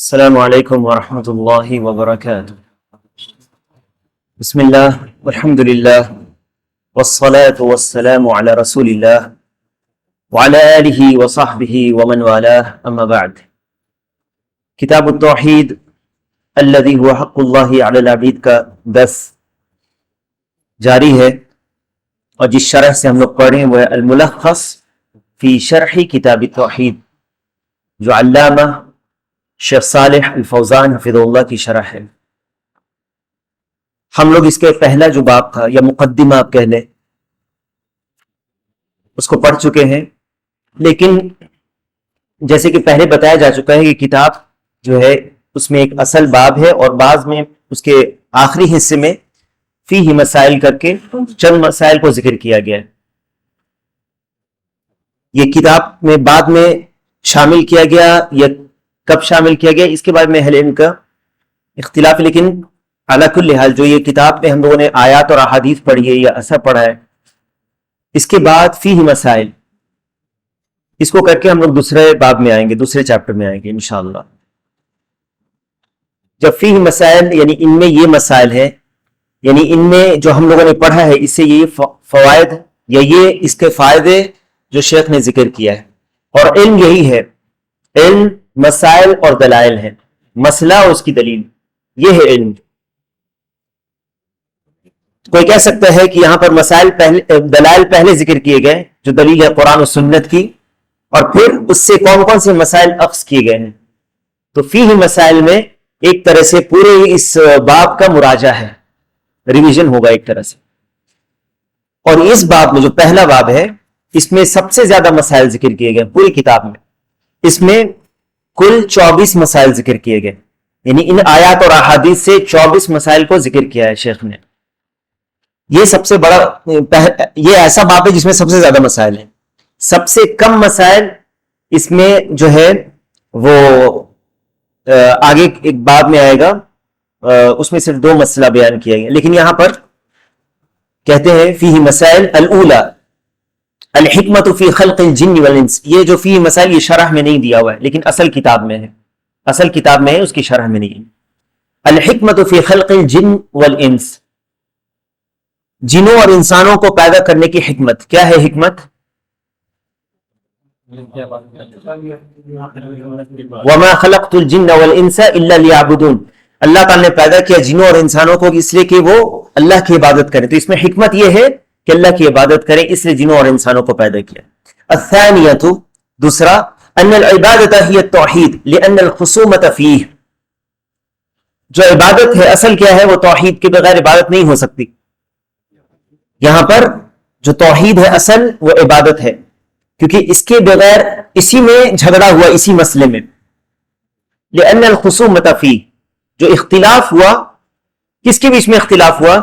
السلام علیکم ورحمۃ اللہ وبرکاتہ۔ بسم اللہ والحمد للہ والصلاة والسلام علی رسول اللہ وعلی آلہ وصحبہ ومن والاہ، اما بعد۔ کتاب التوحید الذی هو حق اللہ علی العبید کا درس جاری ہے، اور جس شرح سے ہم لوگ پڑھ رہے ہیں وہ ہے الملخص فی شرح کتاب التوحید، جو علامہ شیخ صالح الفوزان حفظہ اللہ کی شرح ہے۔ ہم لوگ اس کے پہلا جو باب تھا یا مقدمہ آپ کہہ لیں، اس کو پڑھ چکے ہیں، لیکن جیسے کہ پہلے بتایا جا چکا ہے کہ کتاب جو ہے اس میں ایک اصل باب ہے، اور بعض میں اس کے آخری حصے میں فیہ مسائل کر کے چند مسائل کو ذکر کیا گیا ہے۔ یہ کتاب میں بعد میں شامل کیا گیا یا کب شامل کیا گیا، اس کے بارے میں اہل علم کا اختلاف ہے، لیکن علی کل حال جو یہ کتاب میں ہم لوگوں نے آیات اور احادیث پڑھی ہے یا اثر پڑھا ہے، اس کے بعد فیہ مسائل، اس کو کر کے ہم لوگ دوسرے باب میں آئیں گے، دوسرے چیپٹر میں آئیں گے انشاءاللہ۔ جب فیہ مسائل یعنی ان میں یہ مسائل ہیں، یعنی ان میں جو ہم لوگوں نے پڑھا ہے اس سے یہ فوائد یا یہ اس کے فائدے جو شیخ نے ذکر کیا ہے، اور علم یہی ہے، علم مسائل اور دلائل ہیں، مسئلہ اور اس کی دلیل، یہ ہے علم۔ کوئی کہہ سکتا ہے کہ یہاں پر مسائل پہلے، دلائل پہلے ذکر کیے گئے جو دلیل ہے قرآن و سنت کی، اور پھر اس سے کون کون سے مسائل اخذ کیے گئے ہیں، تو فیہ مسائل میں ایک طرح سے پورے اس باب کا مراجعہ ہے، ریویژن ہوگا ایک طرح سے۔ اور اس باب میں جو پہلا باب ہے، اس میں سب سے زیادہ مسائل ذکر کیے گئے پوری کتاب میں، اس میں کل 24 مسائل ذکر کیے گئے، یعنی ان آیات اور احادیث سے 24 مسائل کو ذکر کیا ہے شیخ نے۔ یہ سب سے بڑا، یہ ایسا باب ہے جس میں سب سے زیادہ مسائل ہیں۔ سب سے کم مسائل اس میں جو ہے وہ آگے ایک باب میں آئے گا، اس میں صرف 2 مسئلہ بیان کیا گیا، لیکن یہاں پر کہتے ہیں فیہ مسائل الاولی الحکمت فی خلق الجن والانس۔ یہ جو فی مسائل یہ شرح میں نہیں دیا ہوا ہے، لیکن اصل کتاب میں ہے، اصل کتاب میں ہے، اس کی شرح میں نہیں ہے۔ الحکمت فی خلق الجن والانس، جنوں اور انسانوں کو پیدا کرنے کی حکمت کیا ہے؟ حکمت وما خلقت الجن والانس الا لیعبدون، اللہ تعالی نے پیدا کیا جنوں اور انسانوں کو اس لیے کہ وہ اللہ کی عبادت کریں، تو اس میں حکمت یہ ہے کہ اللہ کی عبادت کریں، اس لیے جنوں اور انسانوں کو پیدا کیا۔ الثانیۃ، دوسرا، ان العبادۃ ہی التوحید لان الخصومۃ فیہ، جو عبادت ہے اصل کیا ہے؟ وہ توحید کے بغیر عبادت نہیں ہو سکتی۔ یہاں پر جو توحید ہے اصل وہ عبادت ہے، کیونکہ اس کے بغیر اسی میں جھگڑا ہوا، اسی مسئلے میں، لان الخصومۃ فیہ، جو اختلاف ہوا، کس کے بیچ میں اختلاف ہوا؟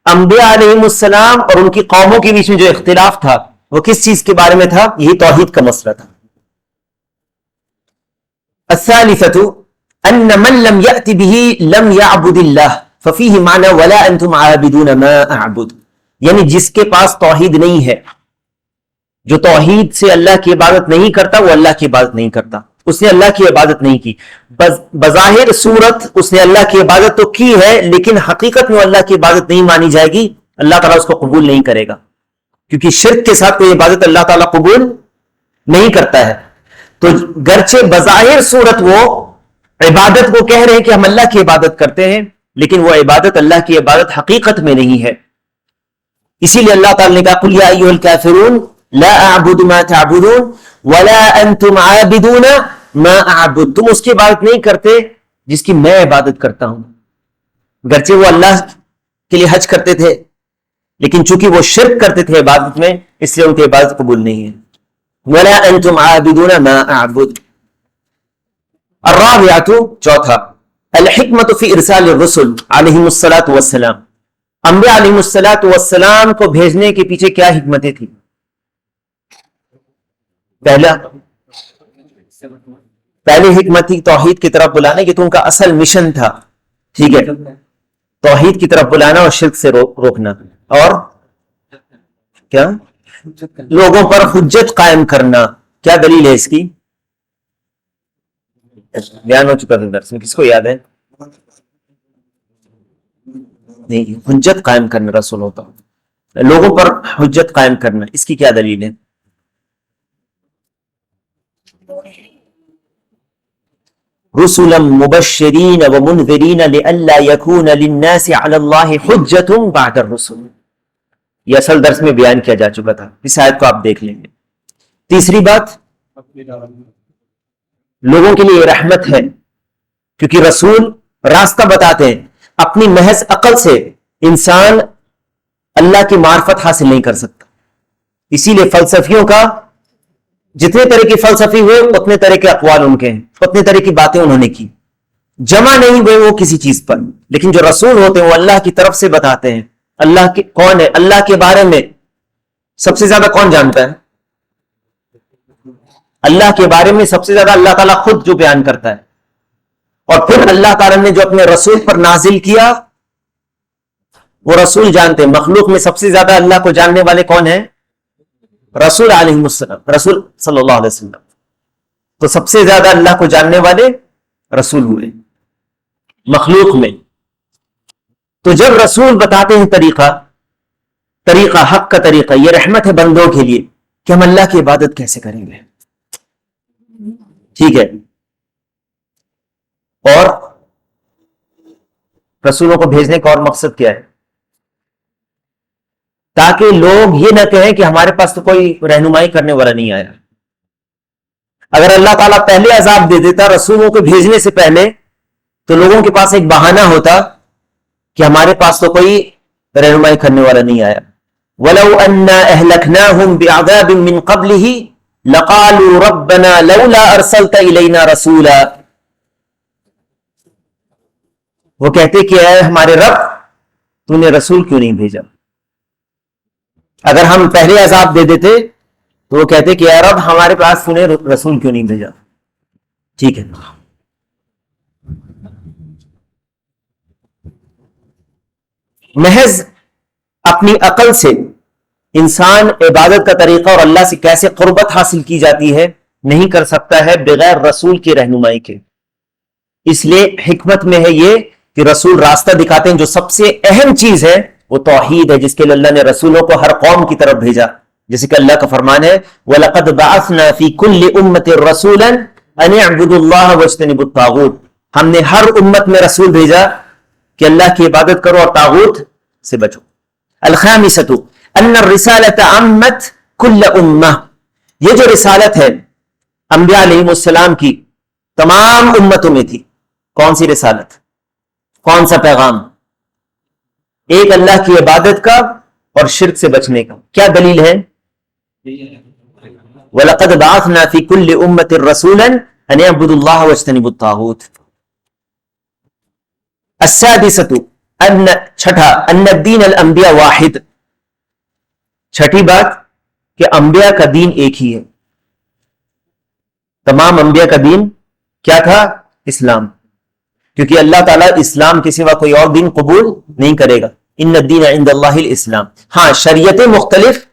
انبیاء علیہم السلام اور ان کی قوموں کے بیچ میں جو اختلاف تھا وہ کس چیز کے بارے میں تھا؟ یہی توحید کا مسئلہ تھا۔ الثالثۃ ان من لم یأت به لم یعبد اللہ ففیہ معنی ولا انتم عابدون ما اعبد، یعنی جس کے پاس توحید نہیں ہے، جو توحید سے اللہ کی عبادت نہیں کرتا، وہ اللہ کی عبادت نہیں کرتا، اس نے اللہ کی عبادت نہیں کی۔ بظاہر صورت اس نے اللہ کی عبادت تو کی ہے، لیکن حقیقت میں اللہ کی عبادت نہیں مانی جائے گی، اللہ تعالیٰ اس کو قبول نہیں کرے گا، کیونکہ شرک کے ساتھ کوئی عبادت اللہ تعالیٰ قبول نہیں کرتا ہے۔ تو گرچہ بظاہر صورت وہ عبادت کو کہہ رہے ہیں کہ ہم اللہ کی عبادت کرتے ہیں، لیکن وہ عبادت اللہ کی عبادت حقیقت میں نہیں ہے۔ اسی لیے اللہ تعالیٰ نے کہا قل یا ایھا الکافرون لا اعبد ما تعبدون ولا انتم عابدون ما اعبد، تم اس کی عبادت نہیں کرتے جس کی میں عبادت کرتا ہوں۔ گرچہ وہ اللہ کے لیے حج کرتے تھے، لیکن چونکہ وہ شرک کرتے تھے عبادت میں، اس لیے ان کی عبادت قبول نہیں ہے۔ ولا انتم عابدون ما اعبد۔ الرابعۃ، چوتھا، الحکمت فی ارسال الرسل علیہم الصلاۃ والسلام، انبیاء علیہم الصلاۃ والسلام کو بھیجنے کے پیچھے کیا حکمتیں تھیں؟ پہلی حکمت تھی توحید کی طرف بلانا، یہ تو ان کا اصل مشن تھا، ٹھیک ہے، توحید کی طرف بلانا اور شرک سے روکنا، اور کیا؟ لوگوں پر حجت قائم کرنا۔ کیا دلیل ہے اس کی؟ بیان ہو چکا تھا درس میں، کس کو یاد ہے؟ نہیں، حجت قائم کرنا رسول ہوتا، لوگوں پر حجت قائم کرنا، اس کی کیا دلیل ہے؟ رسلا مبشرین ومنذرین لئلا یکون للناس علی اللہ حجت بعد الرسل، یہ اصل درس میں بیان کیا جا چکا تھا، اس آیت کو آپ دیکھ لیں گے۔ تیسری بات، لوگوں کے لیے رحمت ہے، کیونکہ رسول راستہ بتاتے ہیں، اپنی محض عقل سے انسان اللہ کی معرفت حاصل نہیں کر سکتا، اسی لیے فلسفیوں کا جتنے طرح کے فلسفی ہوئے اتنے طرح کے اقوال ان کے ہیں، اتنے طرح کی باتیں انہوں نے کی، جمع نہیں ہوئے وہ کسی چیز پر، لیکن جو رسول ہوتے ہیں وہ اللہ کی طرف سے بتاتے ہیں اللہ کی کون ہے، اللہ کے بارے میں سب سے زیادہ کون جانتا ہے؟ اللہ کے بارے میں سب سے زیادہ اللہ تعالیٰ خود جو بیان کرتا ہے، اور پھر اللہ تعالیٰ نے جو اپنے رسول پر نازل کیا وہ رسول جانتے ہیں۔ مخلوق میں سب سے زیادہ اللہ کو جاننے والے کون ہیں؟ رسول علیہ السلام، رسول صلی اللہ علیہ وسلم، تو سب سے زیادہ اللہ کو جاننے والے رسول ہوئے مخلوق میں۔ تو جب رسول بتاتے ہیں طریقہ حق کا طریقہ، یہ رحمت ہے بندوں کے لیے کہ ہم اللہ کی عبادت کیسے کریں گے، ٹھیک ہے۔ اور رسولوں کو بھیجنے کا اور مقصد کیا ہے؟ تاکہ لوگ یہ نہ کہیں کہ ہمارے پاس تو کوئی رہنمائی کرنے والا نہیں آیا۔ اگر اللہ تعالیٰ پہلے عذاب دے دیتا رسولوں کو بھیجنے سے پہلے تو لوگوں کے پاس ایک بہانہ ہوتا کہ ہمارے پاس تو کوئی رہنمائی کرنے والا نہیں آیا۔ وَلَوْ أَنَّا أَهْلَكْنَاهُمْ بِعَذَابٍ مِّن قَبْلِهِ لَقَالُوا رَبَّنَا لَوْلَا أَرْسَلْتَ إِلَيْنَا رَسُولًا، وہ کہتے کہ اے ہمارے رب تو نے رسول کیوں نہیں بھیجا؟ اگر ہم پہلے عذاب دے دیتے تو وہ کہتے کہ اے رب ہمارے پاس تو نے رسول کیوں نہیں بھیجا، ٹھیک ہے۔ محض اپنی عقل سے انسان عبادت کا طریقہ اور اللہ سے کیسے قربت حاصل کی جاتی ہے نہیں کر سکتا ہے بغیر رسول کی رہنمائی کے۔ اس لیے حکمت میں ہے یہ کہ رسول راستہ دکھاتے ہیں۔ جو سب سے اہم چیز ہے وہ توحید ہے، جس کے لیے اللہ نے رسولوں کو ہر قوم کی طرف بھیجا، جیسے کہ اللہ کا فرمان ہے وَلَقَدْ بَعَثْنَا فِي كُلِّ أُمَّةٍ رَسُولًا أَنِ اعْبُدُوا اللَّهَ وَاجْتَنِبُوا الطَّاغُوتَ، ہم نے ہر امت میں رسول بھیجا کہ اللہ کی عبادت کرو اور طاغوت سے بچو۔ الخامسة أن الرسالة عمت كل أمة، یہ جو رسالت ہے انبیاء علیہ السلام کی تمام امتوں میں تھی۔ کون سی رسالت؟ کون سا پیغام؟ ایک اللہ کی عبادت کا اور شرک سے بچنے کا۔ کیا دلیل ہے؟ وَلَقَدْ بَعَثْنَا فِي كُلِّ أُمَّةٍ رَسُولًا أَنِ اعْبُدُوا اللَّهَ وَاجْتَنِبُوا الطَّاغُوتَ۔ السادسة چھٹا ان الدین الانبیاء واحد، چھٹی بات کہ انبیاء کا دین ایک ہی ہے۔ تمام انبیاء کا دین کیا تھا؟ اسلام، کیونکہ اللہ تعالیٰ اسلام کے سوا کوئی اور دین قبول نہیں کرے گا۔ ان الدین عند اللہ الاسلام۔ ہاں شریعتیں مختلف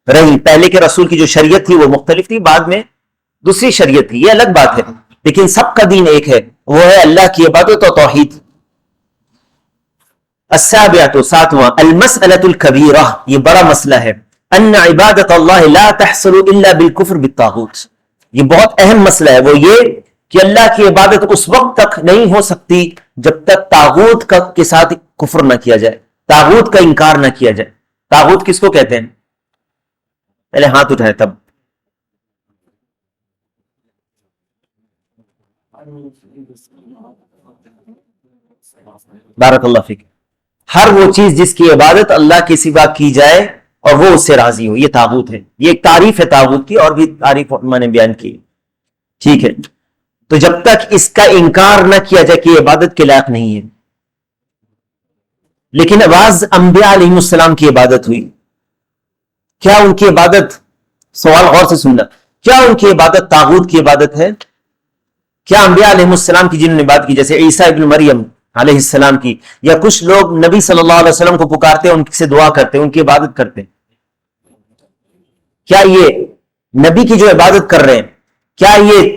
رہی، پہلے کے رسول کی جو شریعت تھی وہ مختلف تھی، بعد میں دوسری شریعت تھی، یہ الگ بات ہے، لیکن سب کا دین ایک ہے، وہ ہے اللہ کی عبادت و توحید۔ السابعۃ ساتواں المسألۃ الکبیرہ، یہ بڑا مسئلہ ہے، ان عبادت اللہ لا تحصل الا بالکفر بالطاغوت، یہ بہت اہم مسئلہ ہے، وہ یہ کہ اللہ کی عبادت اس وقت تک نہیں ہو سکتی جب تک طاغوت کے ساتھ کفر نہ کیا جائے، طاغوت کا انکار نہ کیا جائے۔ طاغوت کس کو کہتے ہیں؟ پہلے ہاتھ اٹھائے تب۔ بارک اللہ فیک۔ ہر وہ چیز جس کی عبادت اللہ کے سوا کی جائے اور وہ اس سے راضی ہو، یہ طاغوت ہے۔ یہ ایک تعریف ہے طاغوت کی، اور بھی تعریف میں نے بیان کی، ٹھیک ہے۔ تو جب تک اس کا انکار نہ کیا جائے کہ یہ عبادت کے لائق نہیں ہے۔ لیکن بعض انبیاء علیہ السلام کی عبادت ہوئی، کیا ان کی عبادت، سوال غور سے سننا، کیا ان کی عبادت طاغوت کی عبادت ہے؟ کیا انبیاء علیہ السلام کی جنہوں نے بات کی، جیسے عیسیٰ ابن مریم علیہ السلام کی، یا کچھ لوگ نبی صلی اللہ علیہ وسلم کو پکارتے ہیں، ان سے دعا کرتے ہیں، ان کی عبادت کرتے ہیں، کیا یہ نبی کی جو عبادت کر رہے ہیں کیا یہ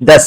10।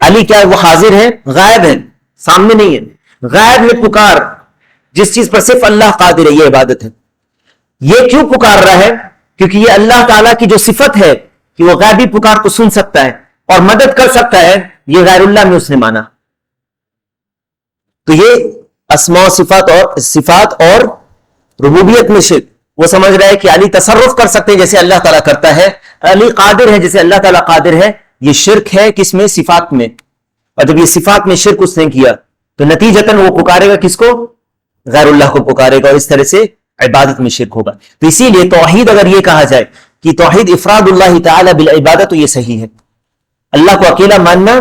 علی کیا ہے؟ وہ حاضر ہے، غائب ہے، سامنے نہیں ہے، غائب میں پکار جس چیز پر صرف اللہ قادر ہے، یہ عبادت ہے. یہ کیوں پکار رہا ہے؟ کیونکہ یہ اللہ تعالیٰ کی جو صفت ہے کہ وہ غیبی پکار کو سن سکتا ہے اور مدد کر سکتا ہے، یہ غیر اللہ میں اس نے مانا. تو یہ اسماء و صفات اور ربوبیت میں شرک. وہ سمجھ رہا ہے کہ علی تصرف کر سکتے ہیں جیسے اللہ تعالیٰ کرتا ہے، علی قادر ہے جیسے اللہ تعالیٰ قادر ہے. یہ شرک ہے کس میں؟ صفات میں. اور جب یہ صفات میں شرک اس نے کیا تو نتیجتاً وہ پکارے گا کس کو؟ غیر اللہ کو پکارے گا، اور اس طرح سے عبادت میں شرک ہوگا. تو اسی لیے توحید اگر یہ کہا جائے کہ توحید افراد اللہ تعالی بالعبادت، تو یہ صحیح ہے. اللہ کو اکیلا ماننا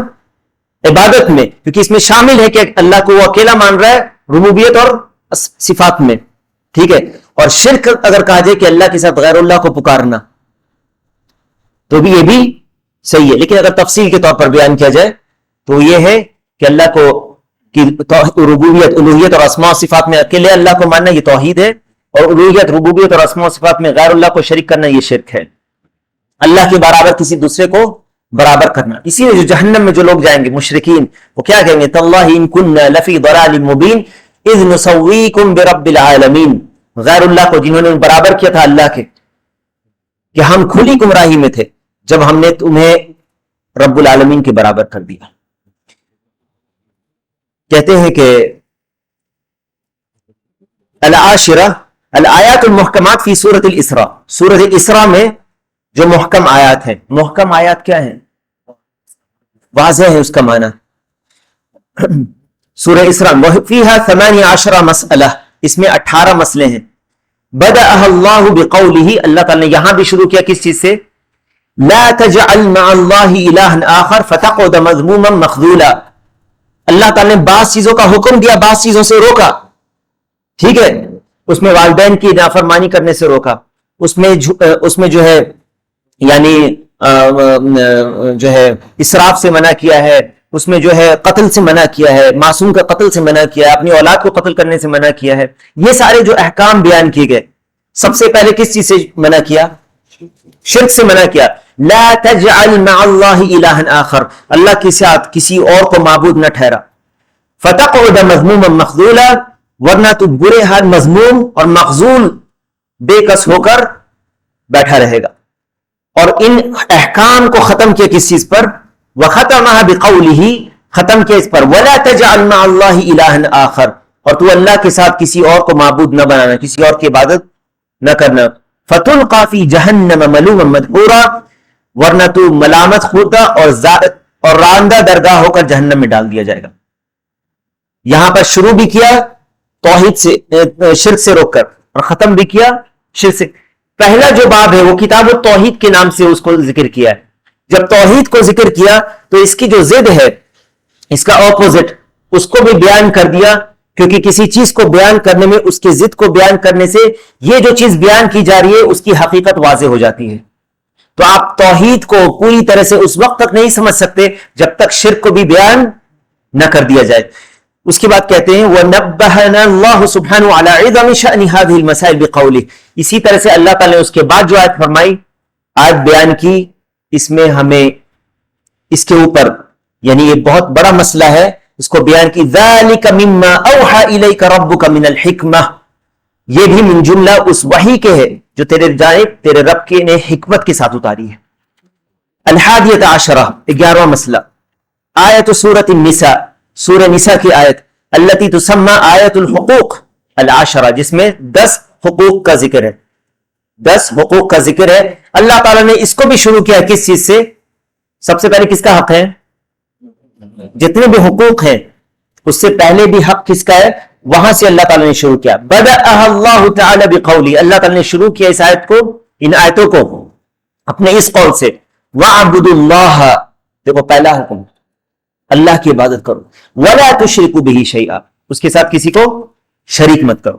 عبادت میں، کیونکہ اس میں شامل ہے کہ اللہ کو وہ اکیلا مان رہا ہے ربوبیت اور صفات میں، ٹھیک ہے. اور شرک اگر کہا جائے کہ اللہ کے ساتھ غیر اللہ کو پکارنا، تو بھی یہ بھی صحیح ہے. لیکن اگر تفصیل کے طور پر بیان کیا جائے تو یہ ہے کہ اللہ کو کی ربوبیت، الوہیت اور اسماء و صفات میں اکیلے اللہ کو ماننا، یہ توحید ہے. اور الوہیت، ربوبیت اور اسماء و صفات میں غیر اللہ کو شریک کرنا، یہ شرک ہے. اللہ کے برابر کسی دوسرے کو برابر کرنا. اسی لیے جو جہنم میں جو لوگ جائیں گے مشرکین، وہ کیا کہیں گے؟ تاللہ ان کننا لفی ضلال مبین اذ نسویکم برب العالمین. غیر اللہ کو جنہوں نے برابر کیا تھا اللہ کے، کہ ہم کھلی گمراہی میں تھے جب ہم نے تمہیں رب العالمین کے برابر کر دیا. کہتے ہیں کہ العاشرہ الآیات المحکمات فی سورۃ الاسراء، سورۃ الاسراء میں جو محکم آیات ہیں. محکم آیات کیا ہیں؟ واضح ہے اس کا معنی. سورہ اسراء فیہا 18 مسئلہ، اس میں 18 مسئلے ہیں. بدأها اللہ بقولہ، اللہ تعالی نے یہاں بھی شروع کیا کس چیز سے؟ لا تجعل مع اللہ الہا آخر فتقعد مذموما مخذولا. اللہ تعالی نے بعض چیزوں کا حکم دیا، بعض چیزوں سے روکا، ٹھیک ہے. اس میں والدین کی نافرمانی کرنے سے روکا، اس میں جو ہے یعنی جو ہے اسراف سے منع کیا ہے، اس میں جو ہے قتل سے منع کیا ہے، معصوم کا قتل سے منع کیا ہے، اپنی اولاد کو قتل کرنے سے منع کیا ہے. یہ سارے جو احکام بیان کیے گئے، سب سے پہلے کس چیز سے منع کیا؟ شرک سے منع کیا. لا تجعل مع اللہ الہا آخر، اللہ کے ساتھ کسی اور کو معبود نہ ٹھہرا. فتقعد مذموما مخذولا، ورنہ تو برے حال مذموم اور مخذول بے کس ہو کر بیٹھا رہے گا. اور ان احکام کو ختم کیا کس چیز پر؟ وختمها بقوله، ختم کیا اس پر ولا تجعل مع اللہ الہا آخر، اور تو اللہ کے ساتھ کسی اور کو معبود نہ بنانا، کسی اور کی عبادت نہ کرنا. فتلقى في جہنم ملوما مدحورا، ورنہ تو ملامت خوردہ اور راندہ درگاہ ہو کر جہنم میں ڈال دیا جائے گا. یہاں پر شروع بھی کیا توحید سے، شرک سے روک کر، اور ختم بھی کیا شرک سے. پہلا جو باب ہے وہ کتاب التوحید کے نام سے اس کو ذکر کیا ہے. جب توحید کو ذکر کیا تو اس کی جو ضد ہے، اس کا اپوزٹ، اس کو بھی بیان کر دیا. کیونکہ کسی چیز کو بیان کرنے میں اس کے ضد کو بیان کرنے سے یہ جو چیز بیان کی جا رہی ہے اس کی حقیقت واضح ہو جاتی ہے. تو آپ توحید کو پوری طرح سے اس وقت تک نہیں سمجھ سکتے جب تک شرک کو بھی بیان نہ کر دیا جائے. اس کے بعد کہتے ہیں وَنَبَّهَنَا اللَّهُ سُبْحَانَهُ عَلَى عِظَمِ شَأْنِ هَذِهِ الْمَسَائِلِ بِقَوْلِهِ. اسی طرح سے اللہ تعالیٰ نے اس کے بعد جو آیت فرمائی، آیت بیان کی، اس میں ہمیں اس کے اوپر یعنی یہ بہت بڑا مسئلہ ہے، اس کو بیان کی. ذَلِكَ مِمَّا أَوْحَى إِلَيْكَ رَبُّكَ مِنَ الْحِكْمَةِ، یہ بھی من جملہ اس وحی کے ہے جو تیرے جانب تیرے رب کے نے حکمت کے ساتھ اتاری ہے. الحادیۃ عشرہ، 11واں مسئلہ، آیت سورۃ النساء، سورہ نساء کی آیت، التي تسمى آیت الحقوق العشرہ، جس میں 10 حقوق کا ذکر ہے. 10 حقوق کا ذکر ہے. اللہ تعالیٰ نے اس کو بھی شروع کیا کس چیز سے؟ سب سے پہلے کس کا حق ہے؟ جتنے بھی حقوق ہیں اس سے پہلے بھی حق کس کا ہے؟ وہاں سے اللہ تعالیٰ نے شروع کیا. بدأها اللہ تعالیٰ بقولی، اللہ تعالیٰ نے شروع کیا اس آیت کو، ان آیتوں کو اپنے اس قول سے. وَعَبُدُ اللَّهَ، دیکھو پہلا حکم، اللہ کی عبادت کرو. وَلَا تُشْرِكُوا بِهِ شَيْئًا، اس کے ساتھ کسی کو شریک مت کرو.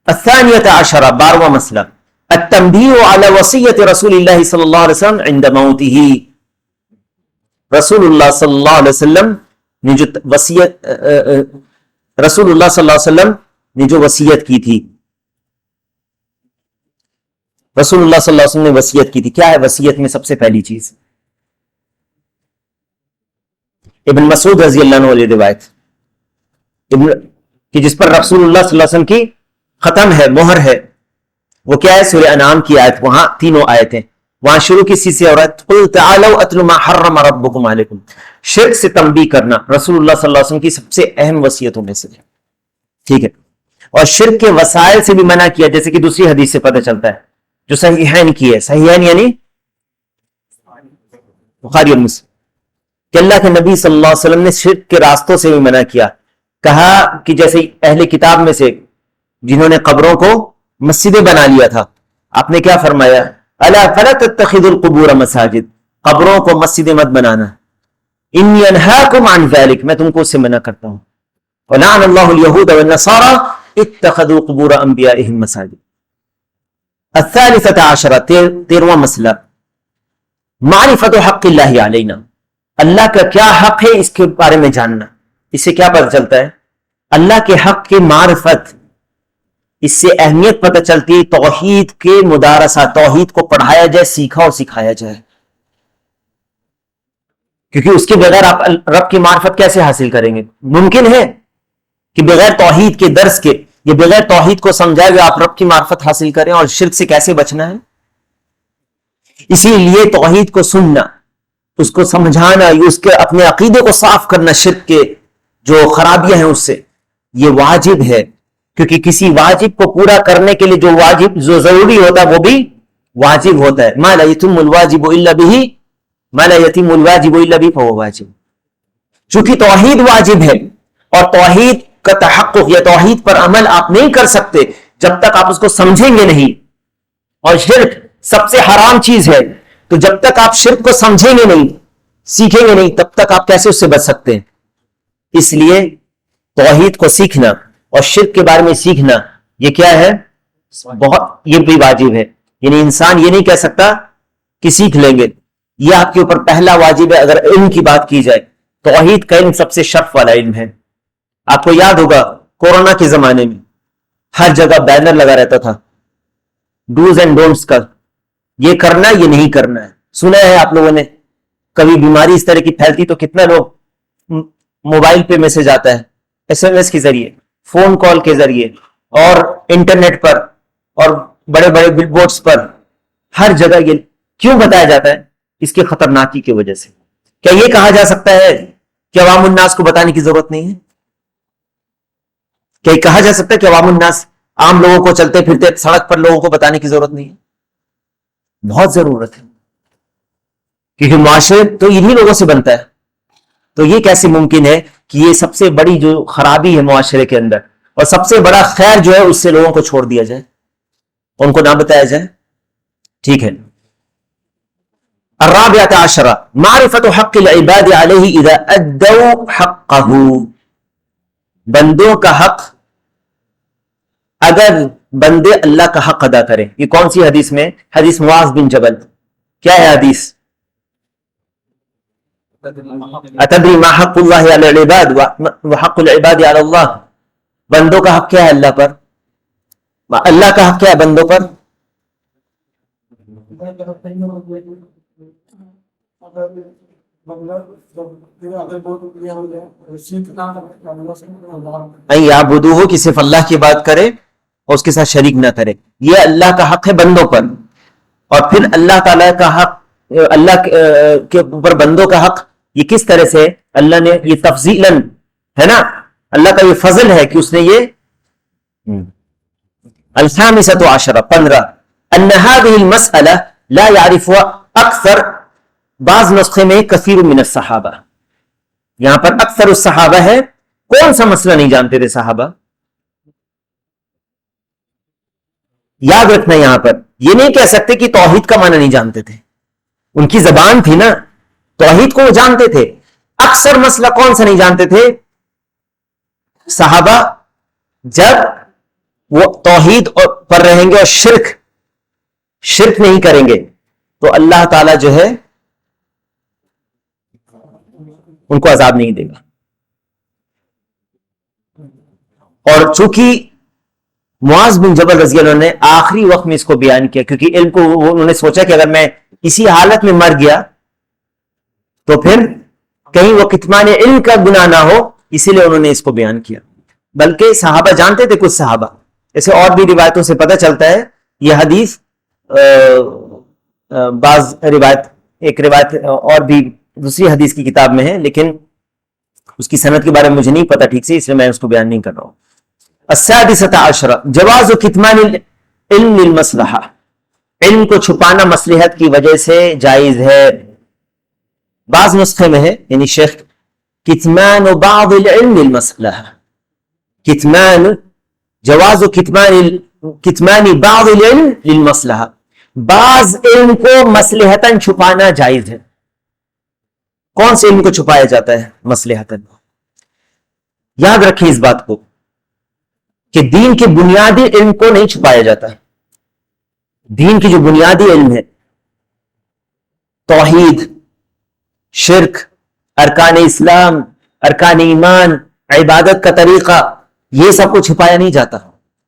الثانیۃ عشرہ، 12واں مسئلہ، التنبیہ علی وصیۃ رسول اللہ صلی اللہ علیہ وسلم عند موتہ. رسول اللہ صلی اللہ علیہ وسلم نے جو وصیت، رسول اللہ صلی اللہ علیہ وسلم نے جو وصیت کی تھی، رسول اللہ صلی اللہ علیہ وسلم نے وصیت کی تھی. کیا ہے وصیت میں سب سے پہلی چیز؟ ابن مسعود رضی اللہ عنہ والی روایت کہ جس پر رسول اللہ صلی اللہ علیہ وسلم کی ختم ہے، مہر ہے، وہ کیا ہے؟ سورہ انعام کی آیت، وہاں تینوں آیتیں، وہاں شروع کسی سے ہو رہا ہے قُلْ تَعَالَوْا أَتْلُ مَا حَرَّمَ رَبُّكُمْ عَلَيْكُمْ، شرک سے تنبیہ کرنا رسول اللہ صلی اللہ علیہ وسلم کی سب سے اہم وصیتوں میں سے، ٹھیک ہے، اور شرک کے وسائل سے بھی منع کیا، جیسے کہ دوسری حدیث سے پتہ چلتا ہے جو صحیحین کی ہے، صحیحین یعنی بخاری اور مسلم، کہ اللہ کے نبی صلی اللہ علیہ وسلم نے شرک کے راستوں سے بھی منع کیا، کہا کہ جیسے اہل کتاب میں سے جنہوں نے قبروں کو مسجدیں بنا لیا تھا، آپ نے کیا فرمایا؟ الا فلا تتخذوا القبور مساجد، قبروں کو مسجدیں مت بنانا، انی انہاکم عن ذلک، میں تم کو اس سے منع کرتا ہوں، ولعن اللہ اليہود والنصارى اتخذوا قبور انبیائهم مساجد۔ الثالثة عشرہ، 13واں مسئلہ، معرفت حق اللہ علینا، اللہ کا کیا حق ہے اس کے بارے میں جاننا۔ اس سے کیا پتہ چلتا ہے؟ اللہ کے حق کی معرفت، اس سے اہمیت پتہ چلتی ہے توحید کے مدارسہ، توحید کو پڑھایا جائے، سیکھا اور سکھایا جائے، کیونکہ اس کے بغیر آپ رب کی معرفت کیسے حاصل کریں گے؟ ممکن ہے کہ بغیر توحید کے درس کے، یہ بغیر توحید کو سمجھائے ہوئے آپ رب کی معرفت حاصل کریں، اور شرک سے کیسے بچنا ہے؟ اسی لیے توحید کو سننا، اس کو سمجھانا، اس کے اپنے عقیدے کو صاف کرنا، شرک کے جو خرابیاں ہیں اس سے، یہ واجب ہے، کیونکہ کسی واجب کو پورا کرنے کے لیے جو ضروری ہوتا ہے وہ بھی واجب ہوتا ہے، ما لا یتم الواجب الا به، ما لا یتم الواجب الا به فهو واجب۔ چونکہ توحید واجب ہے، اور توحید کا تحقق یا توحید پر عمل آپ نہیں کر سکتے جب تک آپ اس کو سمجھیں گے نہیں، اور شرک سب سے حرام چیز ہے، تو جب تک آپ شرک کو سمجھیں گے نہیں، سیکھیں گے نہیں، تب تک آپ کیسے اس سے بچ سکتے ہیں؟ اس لیے توحید کو سیکھنا اور شرک کے بارے میں سیکھنا، یہ کیا ہے؟ یہ بھی واجب ہے، یعنی انسان یہ نہیں کہہ سکتا کہ سیکھ لیں گے، یہ آپ کے اوپر پہلا واجب ہے۔ اگر علم کی بات کی جائے، توحید کا علم سب سے شرف والا علم ہے۔ آپ کو یاد ہوگا کورونا کے زمانے میں ہر جگہ بینر لگا رہتا تھا ڈوز اینڈ ڈونٹس کا، یہ کرنا یہ نہیں کرنا ہے۔ سنا ہے آپ لوگوں نے کبھی بیماری اس طرح کی پھیلتی تو کتنا لوگ موبائل پہ میسج آتا ہے، ایس ایم ایس کے ذریعے، فون کال کے ذریعے، اور انٹرنیٹ پر، اور بڑے بڑے بل بورڈز پر، ہر جگہ یہ کیوں بتایا جاتا ہے؟ اس کے خطرناکی کی وجہ سے۔ کیا یہ کہا جا سکتا ہے کہ عوام الناس کو بتانے کی ضرورت نہیں ہے؟ کیا یہ کہا جا سکتا ہے کہ عوام الناس، عام لوگوں کو، چلتے پھرتے سڑک پر لوگوں کو بتانے کی ضرورت نہیں ہے؟ بہت ضرورت ہے، کیونکہ معاشرے تو انہی لوگوں سے بنتا ہے۔ تو یہ کیسے ممکن ہے کہ یہ سب سے بڑی جو خرابی ہے معاشرے کے اندر، اور سب سے بڑا خیر جو ہے اس سے لوگوں کو چھوڑ دیا جائے، ان کو نہ بتایا جائے؟ ٹھیک ہے۔ الرابعة عشرة، معرفت حق العباد علیہ اذا ادوا حقہ، بندوں کا حق، اگر بندے اللہ کا حق ادا کریں۔ یہ کون سی حدیث میں؟ حدیث معاذ بن جبل، کیا ہے حدیث؟ اتدری ما حق اللہ علی العباد وحق العباد علی اللہ، بندوں کا حق کیا ہے اللہ پر؟ اللہ کا حق کیا ہے بندوں پر؟ یعبدوہ، کہ صرف اللہ کی بات کرے اور اس کے ساتھ شریک نہ کرے، یہ اللہ کا حق ہے بندوں پر۔ اور پھر اللہ تعالیٰ کا حق، اللہ کے اوپر بندوں کا حق، یہ کس طرح سے اللہ نے یہ تفضیلاً ہے نا، اللہ کا یہ فضل ہے کہ اس نے یہ۔ الخامسة عشرة، 15، ان هذه المسألة لا يعرفها اکثر، بعض نسخے میں کثیر من الصحابہ، یہاں پر اکثر الصحابہ ہے، کون سا مسئلہ نہیں جانتے تھے صحابہ؟ یاد رکھنا، یہاں پر یہ نہیں کہہ سکتے کہ توحید کا معنی نہیں جانتے تھے، ان کی زبان تھی نا، توحید کو وہ جانتے تھے۔ اکثر مسئلہ کون سا نہیں جانتے تھے صحابہ؟ جب وہ توحید پر رہیں گے اور شرک نہیں کریں گے تو اللہ تعالیٰ جو ہے ان کو عذاب نہیں دے گا۔ اور چونکہ معاذ بن جبل رضی اللہ عنہ نے آخری وقت میں اس کو بیان کیا، کیونکہ علم کو انہوں نے سوچا کہ اگر میں اسی حالت میں مر گیا تو پھر کہیں وہ کتمان علم کا گناہ نہ ہو، اسی لیے انہوں نے اس کو بیان کیا. بلکہ صحابہ جانتے تھے، کچھ صحابہ ایسے اور بھی روایتوں سے پتہ چلتا ہے. یہ حدیث بعض روایت، ایک روایت اور بھی دوسری حدیث کی کتاب میں ہے، لیکن اس کی سند کے بارے میں مجھے نہیں پتا ٹھیک سے، اس لیے میں اس کو بیان نہیں کر رہا ہوں. السادسۃ عشرہ جواز کتمان العلم للمصلحہ، علم کو چھپانا مصلحت کی وجہ سے جائز ہے. بعض نسخے میں ہے، یعنی شیخ کتمان بعض العلم للمصلحہ، کتمان جواز کتمان بعض العلم للمصلحہ، بعض علم کو مصلحتاً چھپانا جائز ہے. کون سے علم کو چھپایا جاتا ہے مصلحتاً؟ یاد رکھیں اس بات کو کہ دین کے بنیادی علم کو نہیں چھپایا جاتا. دین کی جو بنیادی علم ہے، توحید، شرک، ارکان اسلام، ارکان ایمان، عبادت کا طریقہ، یہ سب کو چھپایا نہیں جاتا.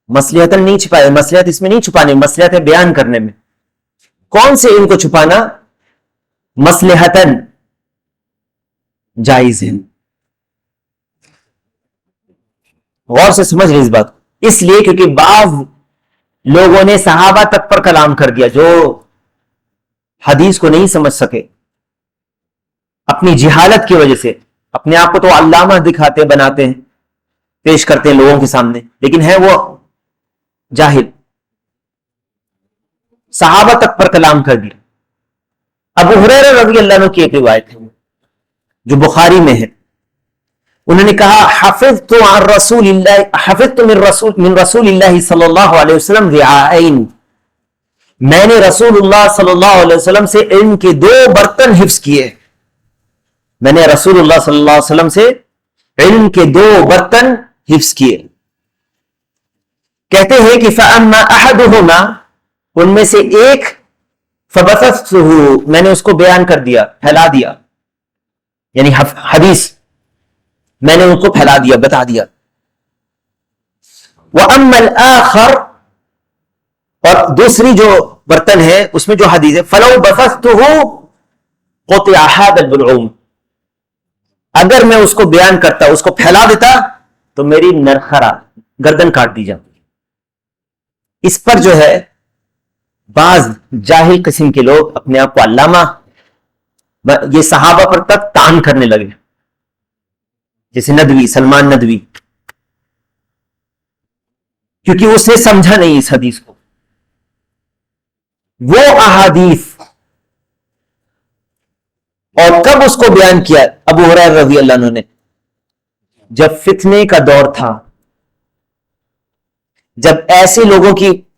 مصلحتاً نہیں چھپایا، مصلحت اس میں نہیں چھپانے، مصلحت ہے بیان کرنے میں. کون سے علم کو چھپانا مصلحتاً جائز ہے؟ غور سے سمجھ رہے اس بات کو. اس لیے کیونکہ بعض لوگوں نے صحابہ تک پر کلام کر دیا جو حدیث کو نہیں سمجھ سکے اپنی جہالت کی وجہ سے. اپنے آپ کو تو علامہ دکھاتے بناتے ہیں، پیش کرتے ہیں لوگوں کے سامنے، لیکن ہے وہ جاہل. صحابہ تک پر کلام کر دیا. ابو ہریرہ رضی اللہ عنہ کی ایک روایت ہے جو بخاری میں ہے، انہوں نے کہا حفظت من رسول اللہ صلی اللہ علیہ وسلم رعائین، میں نے رسول اللہ صلی اللہ علیہ وسلم سے علم کے 2 برتن حفظ کیے. میں نے رسول اللہ صلی اللہ علیہ وسلم سے علم کے 2 برتن حفظ کیے. کہتے ہیں کہ فَأَمَّا أَحَدُهُمَا، ان میں سے ایک، فَبَثَثْتُهُ، میں نے اس کو بیان کر دیا، پھیلا دیا، یعنی حدیث میں نے ان کو پھیلا دیا، بتا دیا. وَأَمَّا الْآخَرُ، اور دوسری جو برتن ہے اس میں جو حدیث ہے، فَلَوْ بَثَثْتُهُ قُطِعَ هَذَا الْبُلْعُومُ، اگر میں اس کو بیان کرتا، اس کو پھیلا دیتا تو میری نرخرا گردن کاٹ دی جاتی. اس پر جو ہے بعض جاہل قسم کے لوگ اپنے آپ کو علامہ، یہ صحابہ پر تک طعن کرنے لگے، جیسے ندوی، سلمان ندوی، کیونکہ اس نے سمجھا نہیں اس حدیث کو. وہ احادیث، اور کب اس کو بیان کیا ابو ہریرہ رضی اللہ عنہ نے؟ جب فتنے کا دور تھا، جب ایسے لوگوں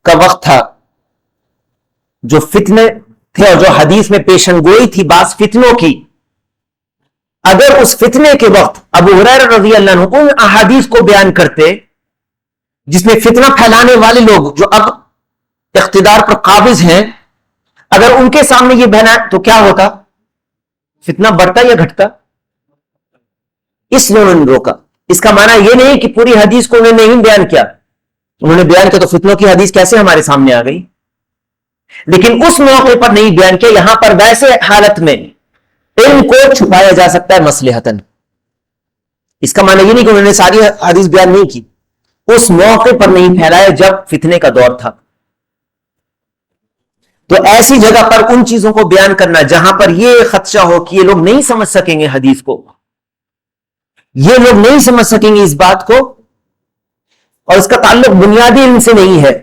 کا وقت تھا جو فتنے تھے اور جو حدیث میں پیشن گوئی تھی بعض فتنوں کی. اگر اس فتنے کے وقت ابو ہریرہ رضی اللہ عنہ ان احادیث کو بیان کرتے جس میں فتنہ پھیلانے والے لوگ جو اب اقتدار پر قابض ہیں، اگر ان کے سامنے یہ بیان تو کیا ہوتا؟ فتنہ بڑھتا یا گھٹتا؟ اس لیے انہوں نے روکا. اس کا معنی یہ نہیں کہ پوری حدیث کو انہوں نے نہیں بیان کیا، انہوں نے بیان کیا تو فتنوں کی حدیث کیسے ہمارے سامنے آ گئی، لیکن اس موقع پر نہیں بیان کیا. یہاں پر ویسے حالت میں علم کو چھپایا جا سکتا ہے مصلحتاً. اس کا معنی یہ نہیں کہ انہوں نے ساری حدیث بیان نہیں کی، اس موقع پر نہیں پھیلایا جب فتنے کا دور تھا. تو ایسی جگہ پر ان چیزوں کو بیان کرنا جہاں پر یہ خدشہ ہو کہ یہ لوگ نہیں سمجھ سکیں گے حدیث کو، یہ لوگ نہیں سمجھ سکیں گے اس بات کو، اور اس کا تعلق بنیادی علم سے نہیں ہے،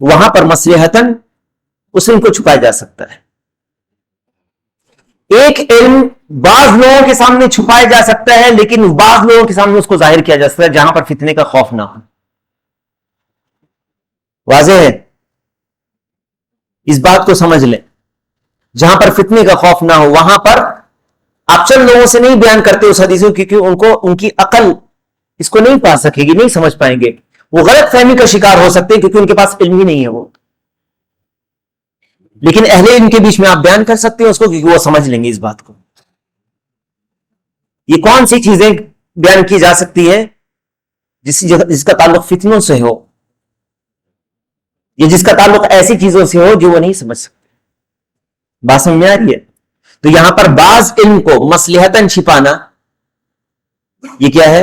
وہاں پر مصلحتاً اس علم کو چھپایا جا سکتا ہے. ایک علم بعض لوگوں کے سامنے چھپایا جا سکتا ہے لیکن بعض لوگوں کے سامنے اس کو ظاہر کیا جا سکتا ہے جہاں پر فتنے کا خوف نہ ہو. واضح ہے؟ اس بات کو سمجھ لیں، جہاں پر فتنے کا خوف نہ ہو وہاں پر آپ چند لوگوں سے نہیں بیان کرتے اس حدیث کو، کیونکہ ان کی عقل اس کو نہیں پا سکے گی، نہیں سمجھ پائیں گے، وہ غلط فہمی کا شکار ہو سکتے ہیں کیونکہ ان کے پاس علم ہی نہیں ہے وہ. لیکن اہل علم کے بیچ میں آپ بیان کر سکتے ہیں اس کو کیونکہ وہ سمجھ لیں گے اس بات کو. یہ کون سی چیزیں بیان کی جا سکتی ہے جس کا تعلق فتنوں سے ہو، یا جس کا تعلق ایسی چیزوں سے ہو جو وہ نہیں سمجھ سکتے. بات سمجھ میں آ رہی ہے؟ تو یہاں پر بعض علم کو مصلحتاً چھپانا یہ کیا ہے؟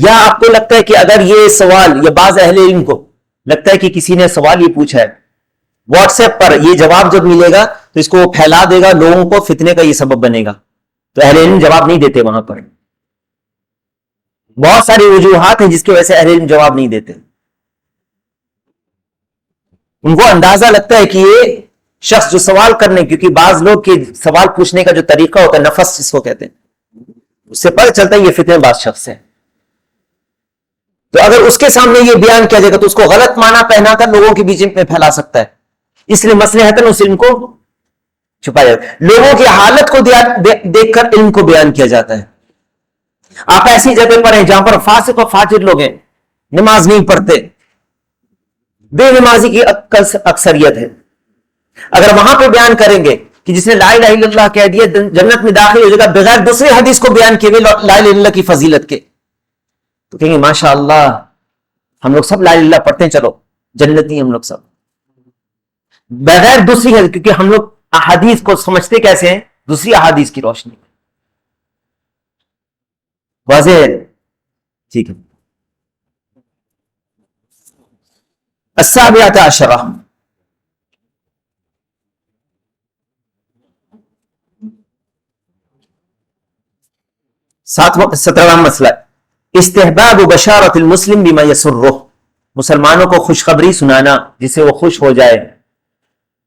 یا آپ کو لگتا ہے کہ اگر یہ سوال یا بعض اہل علم کو لگتا ہے کہ کسی نے سوال یہ پوچھا ہے واٹس ایپ پر، یہ جواب جب ملے گا تو اس کو وہ پھیلا دے گا، لوگوں کو فتنے کا یہ سبب بنے گا، تو اہل علم جواب نہیں دیتے وہاں پر. بہت ساری وجوہات ہیں جس کی وجہ سے اہل علم جواب نہیں دیتے. ان کو اندازہ لگتا ہے کہ یہ شخص جو سوال کرنے، کیونکہ بعض لوگ کے سوال پوچھنے کا جو طریقہ ہوتا ہے نفس جس کو کہتے ہیں، اس سے پتہ چلتا ہے یہ فتنے باز شخص ہے. تو اگر اس کے سامنے یہ بیان کیا جائے گا تو اس کو غلط معنی پہنا کر لوگوں کے بیچ میں پھیلا سکتا ہے، اس لیے مصلحتاً اس علم کو چھپایا جاتا ہے. لوگوں کی حالت کو دیکھ کر علم کو بیان کیا جاتا ہے. آپ ایسی جگہ پر ہیں جہاں پر فاسق و فاجر لوگ ہیں، نماز نہیں پڑھتے، بے نمازی کی اکثریت ہے، اگر وہاں پہ بیان کریں گے کہ جس نے لا الہ الا اللہ کہہ دیا جنت میں داخل ہو جائے گا بغیر دوسری حدیث کو بیان کیے ہوئے لا الہ الا اللہ کی فضیلت کے، تو کہیں گے ماشاء اللہ ہم لوگ سب لا الہ الا اللہ پڑھتے ہیں، چلو جنتی ہم لوگ سب، بغیر دوسری حدیث. کیونکہ ہم لوگ احادیث کو سمجھتے کیسے ہیں؟ دوسری احادیث کی روشنی میں. واضح ہے؟ ٹھیک ہے. السابعۃ عشرہ، سترہواں مسئلہ، استحباب بشارت المسلم بما یسرہ، مسلمانوں کو خوشخبری سنانا جس سے وہ خوش ہو جائے.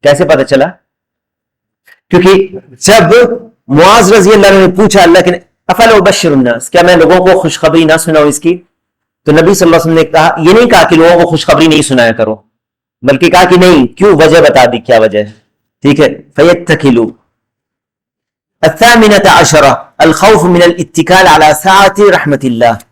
کیسے پتہ چلا؟ کیونکہ جب معاذ رضی اللہ عنہ نے پوچھا اللہ کے افلا ابشر الناس، کیا میں لوگوں کو خوشخبری نہ سناؤں اس کی، تو نبی صلی اللہ علیہ وسلم نے کہا، یہ نہیں کہا کہ لوگوں کو خوشخبری نہیں سنایا کرو، بلکہ کہا کہ نہیں، کیوں، وجہ بتا دی کیا وجہ ہے. ٹھیک ہے. فیتکلوا. الثامنۃ عشرہ، الخوف من الاتکال علی سعۃ رحمت اللہ،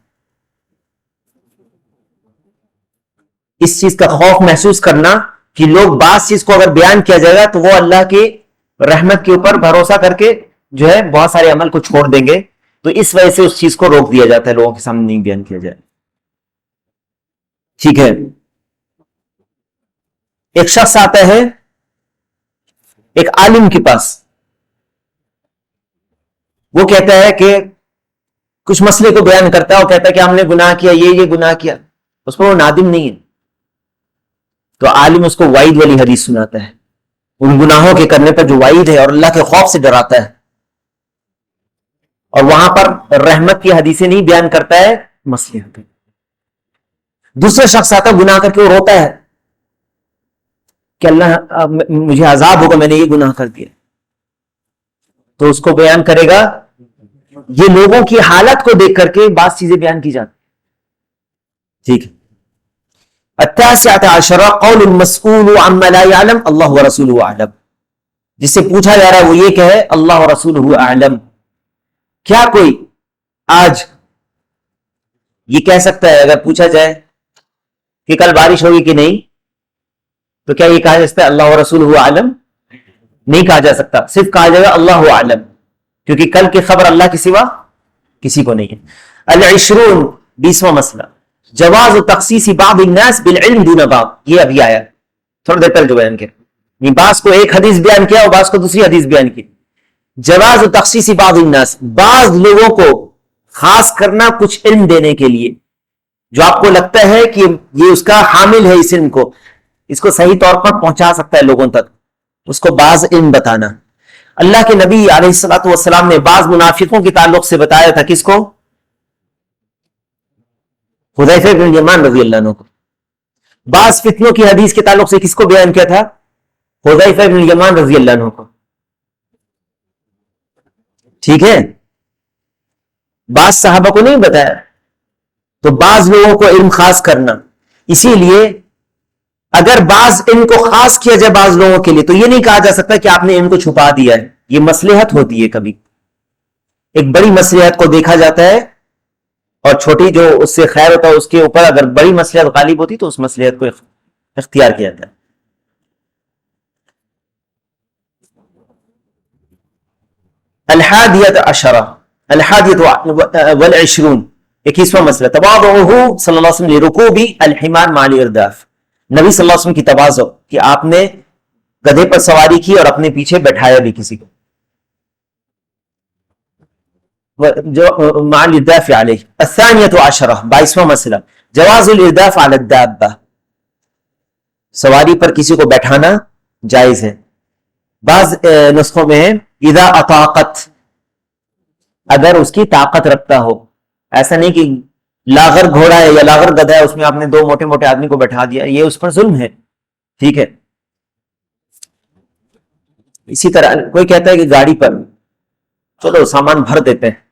اس چیز کا خوف محسوس کرنا کہ لوگ بعض چیز کو اگر بیان کیا جائے گا تو وہ اللہ کی رحمت کے اوپر بھروسہ کر کے جو ہے بہت سارے عمل کو چھوڑ دیں گے، تو اس وجہ سے اس چیز کو روک دیا جاتا ہے، لوگوں کے سامنے نہیں بیان کیا جائے. ٹھیک ہے. ایک شخص آتا ہے ایک عالم کے پاس، وہ کہتا ہے کہ کچھ مسئلے کو بیان کرتا ہے، وہ کہتا ہے کہ ہم نے گناہ کیا، یہ گناہ کیا، اس پر وہ نادم نہیں ہے، تو عالم اس کو وعید والی حدیث سناتا ہے، ان گناہوں کے کرنے پر جو وعید ہے اور اللہ کے خوف سے ڈراتا ہے، اور وہاں پر رحمت کی حدیثیں نہیں بیان کرتا ہے، مسئلے پہ. دوسرا شخص آتا ہے گناہ کر کے وہ روتا ہے کہ اللہ مجھے عذاب ہوگا، میں نے یہ گناہ کر دیا، تو اس کو بیان کرے گا. یہ لوگوں کی حالت کو دیکھ کر کے بعض چیزیں بیان کی جاتی. ٹھیک ہے. التاسعۃ عشرہ، قول المسئول عما لا يعلم اللہ ورسولہ اعلم، جس سے پوچھا جا رہا ہے وہ یہ کہے اللہ ورسولہ اعلم. کیا کوئی آج یہ کہہ سکتا ہے اگر پوچھا جائے کہ کل بارش ہوگی کہ نہیں، تو کیا یہ کہا جا سکتا ہے اللہ ورسولہ اعلم؟ نہیں کہا جا سکتا، صرف کہا جائے گا اللہ اعلم، کیونکہ کل کی خبر اللہ کے سوا کسی کو نہیں ہے. العشرون، 20واں مسئلہ، جواز تخصیص بعض الناس بالعلم دون بعض، یہ ابھی آیا تھوڑا دیر پہلے جو بیان کیا، بعض کو ایک حدیث بیان کیا اور بعض کو دوسری حدیث بیان کی. جواز تخصیص بعض الناس، بعض لوگوں کو خاص کرنا کچھ علم دینے کے لیے، جو آپ کو لگتا ہے کہ یہ اس کا حامل ہے، اس علم کو، اس کو صحیح طور پر پہنچا سکتا ہے لوگوں تک، اس کو بعض علم بتانا. اللہ کے نبی علیہ الصلوۃ والسلام نے بعض منافقوں کے تعلق سے بتایا تھا، کس کو؟ حذیفہ بن الیمان رضی اللہ عنہ کو. بعض فتنوں کی حدیث کے تعلق سے کس کو بیان کیا تھا؟ حذیفہ بن الیمان رضی اللہ عنہ کو. ٹھیک ہے. بعض صحابہ کو نہیں بتایا، تو بعض لوگوں کو علم خاص کرنا. اسی لیے اگر بعض علم کو خاص کیا جائے بعض لوگوں کے لیے تو یہ نہیں کہا جا سکتا کہ آپ نے علم کو چھپا دیا ہے، یہ مصلحت ہوتی ہے. کبھی ایک بڑی مصلحت کو دیکھا جاتا ہے اور چھوٹی جو اس سے خیر ہوتا ہے اس کے اوپر اگر بڑی مصلحت غالب ہوتی تو اس مصلحت کو اختیار کیا جاتا ہے. الحادیۃ عشرہ، الحادیۃ والعشرون، 21واں مسئلہ، تواضعہ صلی اللہ علیہ وسلم لرکوب الحمار مع الارداف، نبی صلی اللہ علیہ وسلم کی تواضع کہ آپ نے گدھے پر سواری کی اور اپنے پیچھے بیٹھایا بھی کسی کو. جو مع الارداف علیہ. الثانیۃ عشرہ 22واں مسئلہ جواز الارداف علی الدابہ، سواری پر کسی کو بیٹھانا جائز ہے. بعض نسخوں میں ہے اذا اطاقت، اگر اس کی طاقت رکھتا ہو. ایسا نہیں کہ لاغر گھوڑا ہے یا لاغر گدھا ہے اس میں آپ نے دو موٹے موٹے آدمی کو بیٹھا دیا، یہ اس پر ظلم ہے. ٹھیک ہے. اسی طرح کوئی کہتا ہے کہ گاڑی پر چلو سامان بھر دیتے ہیں،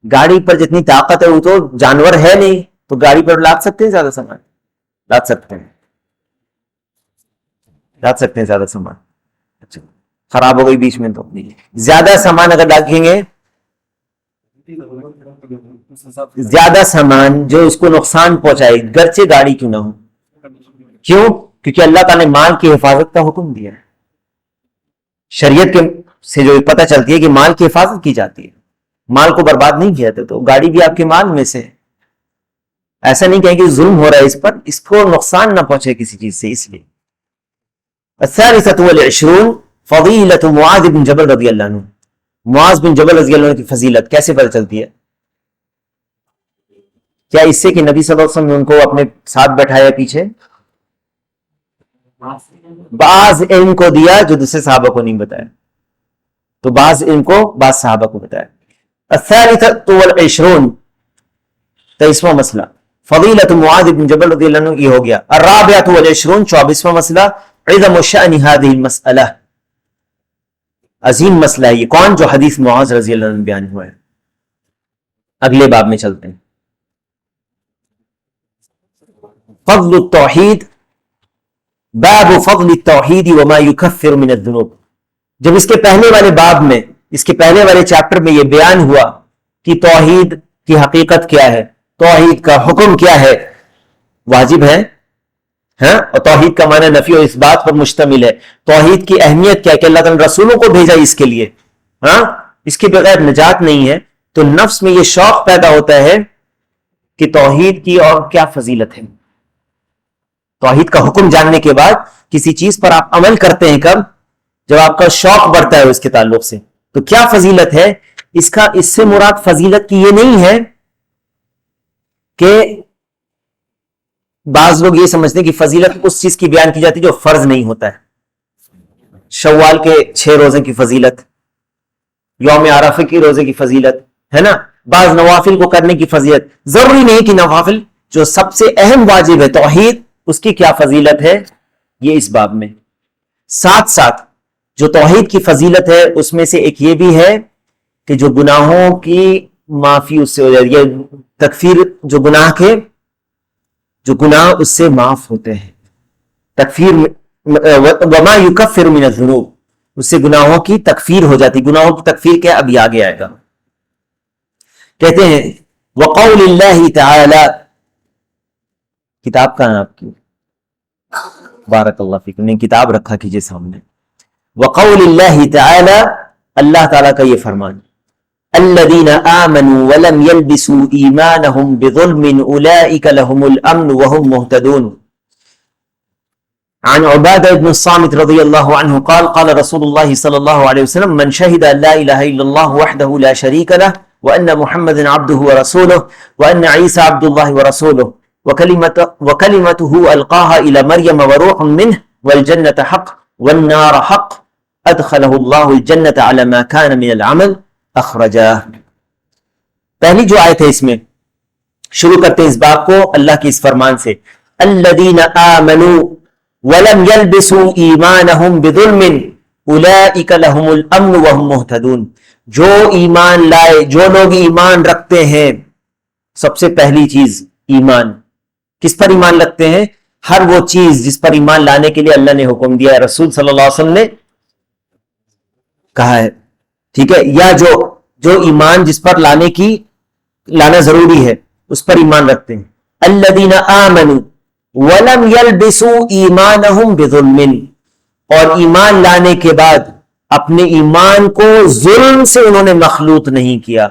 گاڑی پر جتنی طاقت ہے وہ تو جانور ہے نہیں، تو گاڑی پر لاد سکتے ہیں زیادہ سامان، لاد سکتے ہیں، لاد سکتے ہیں زیادہ سامان. اچھا خراب ہو گئی بیچ میں تو زیادہ سامان اگر رکھیں گے، زیادہ سامان جو اس کو نقصان پہنچائے گرچہ گاڑی کیوں نہ ہو. کیوں؟ کیونکہ اللہ تعالیٰ نے مال کی حفاظت کا حکم دیا ہے. شریعت کے سے جو پتہ چلتی ہے کہ مال کی حفاظت کی جاتی ہے، مال کو برباد نہیں کیا جاتا. تو گاڑی بھی آپ کے مال میں سے ہے. ایسا نہیں کہیں کہ ظلم ہو رہا ہے اس پر، اس کو نقصان نہ پہنچے کسی چیز سے، اس لیے. الثالثۃ والعشرون فضیلۃ معاذ بن جبل رضی اللہ عنہ، معاذ بن جبل رضی اللہ عنہ کی فضیلت کیسے پتہ چلتی ہے؟ کیا اس سے کہ نبی صلی اللہ علیہ وسلم نے ان کو اپنے ساتھ بیٹھایا پیچھے؟ بعض علم کو دیا جو دوسرے صحابہ کو نہیں بتایا، تو بعض علم کو بعض صحابہ کو بتایا. الثالثۃ والعشرون 23واں مسئلہ فضیلۃ معاذ بن جبل رضی اللہ عنہ کی ہو گیا. الرابعۃ والعشرون 24واں مسئلہ عظم شأن هذه المسألہ، عظیم مسئلہ ہے یہ. کون؟ جو حدیث معاذ رضی اللہ عنہ بیان ہوا ہے. اگلے باب میں چلتے ہیں. فضل التوحید، باب فضل التوحید وما یکفر من الذنوب. جب اس کے پہلے والے باب میں، اس کے پہلے والے چیپٹر میں یہ بیان ہوا کہ توحید کی حقیقت کیا ہے، توحید کا حکم کیا ہے، واجب ہے، ہاں، اور توحید کا معنی نفی و اثبات پر مشتمل ہے. توحید کی اہمیت کیا ہے کہ اللہ تعالیٰ نے رسولوں کو بھیجا اس کے لیے، ہاں، اس کے بغیر نجات نہیں ہے. تو نفس میں یہ شوق پیدا ہوتا ہے کہ توحید کی اور کیا فضیلت ہے. توحید کا حکم جاننے کے بعد کسی چیز پر آپ عمل کرتے ہیں کب؟ جب آپ کا شوق بڑھتا ہے اس کے تعلق سے. تو کیا فضیلت ہے اس کا؟ اس سے مراد فضیلت کی یہ نہیں ہے کہ بعض لوگ یہ سمجھتے ہیں کہ فضیلت اس چیز کی بیان کی جاتی ہے جو فرض نہیں ہوتا ہے. شوال کے 6 روزے کی فضیلت، یوم عرفہ کی روزے کی فضیلت ہے نا، بعض نوافل کو کرنے کی فضیلت. ضروری نہیں کہ نوافل جو سب سے اہم واجب ہے توحید، اس کی کیا فضیلت ہے یہ اس باب میں. ساتھ ساتھ جو توحید کی فضیلت ہے اس میں سے ایک یہ بھی ہے کہ جو گناہوں کی معافی اس سے ہو جاتی ہے، تکفیر، جو گناہ کے جو گناہ اس سے معاف ہوتے ہیں. تکفیر وما یکفر من الذنوب، اس سے گناہوں کی تکفیر ہو جاتی. گناہوں کی تکفیر کیا؟ ابھی آگے آئے گا. کہتے ہیں وقول اللہ تعالی، کتاب کہاں آپ کی؟ بارک اللہ فیکم، نے کتاب رکھا کیجئے سامنے. وقول اللہ تعالی، اللہ تعالیٰ کا یہ فرمان، الذین آمنوا ولم يلبسوا ایمانهم بظلم اولئک لهم الامن وهم مهتدون. عن عبادة بن الصامت رضی اللہ عنہ قال قال رسول اللہ صلی اللہ علیہ وسلم من شہد لا الہ الا اللہ وحدہ لا شریک له وان محمد عبده ورسوله وان عیسی عبد اللہ ورسوله وكلمته القاها الى مریم وروح منه والجنة حق والنار حق ادخله اللہ الجنة على ما كان من العمل اخرجہ. پہلی جو آیت ہے اس میں شروع کرتے ہیں اس باب کو اللہ کی اس فرمان سے، الذین آمنوا ولم يلبسوا ایمانهم بظلم اولئک لهم الامن وهم مهتدون. جو ایمان لائے، جو لوگ ایمان رکھتے ہیں، سب سے پہلی چیز ایمان. کس پر ایمان رکھتے ہیں؟ ہر وہ چیز جس پر ایمان لانے کے لیے اللہ نے حکم دیا ہے، رسول صلی اللہ علیہ وسلم نے کہا ہے. ٹھیک ہے، یا جو ایمان جس پر لانا ضروری ہے اس پر ایمان رکھتے ہیں. الذین آمنوا ولم يلبسوا ایمانهم بظلم، اور ایمان لانے کے بعد اپنے ایمان کو ظلم سے انہوں نے مخلوط نہیں کیا،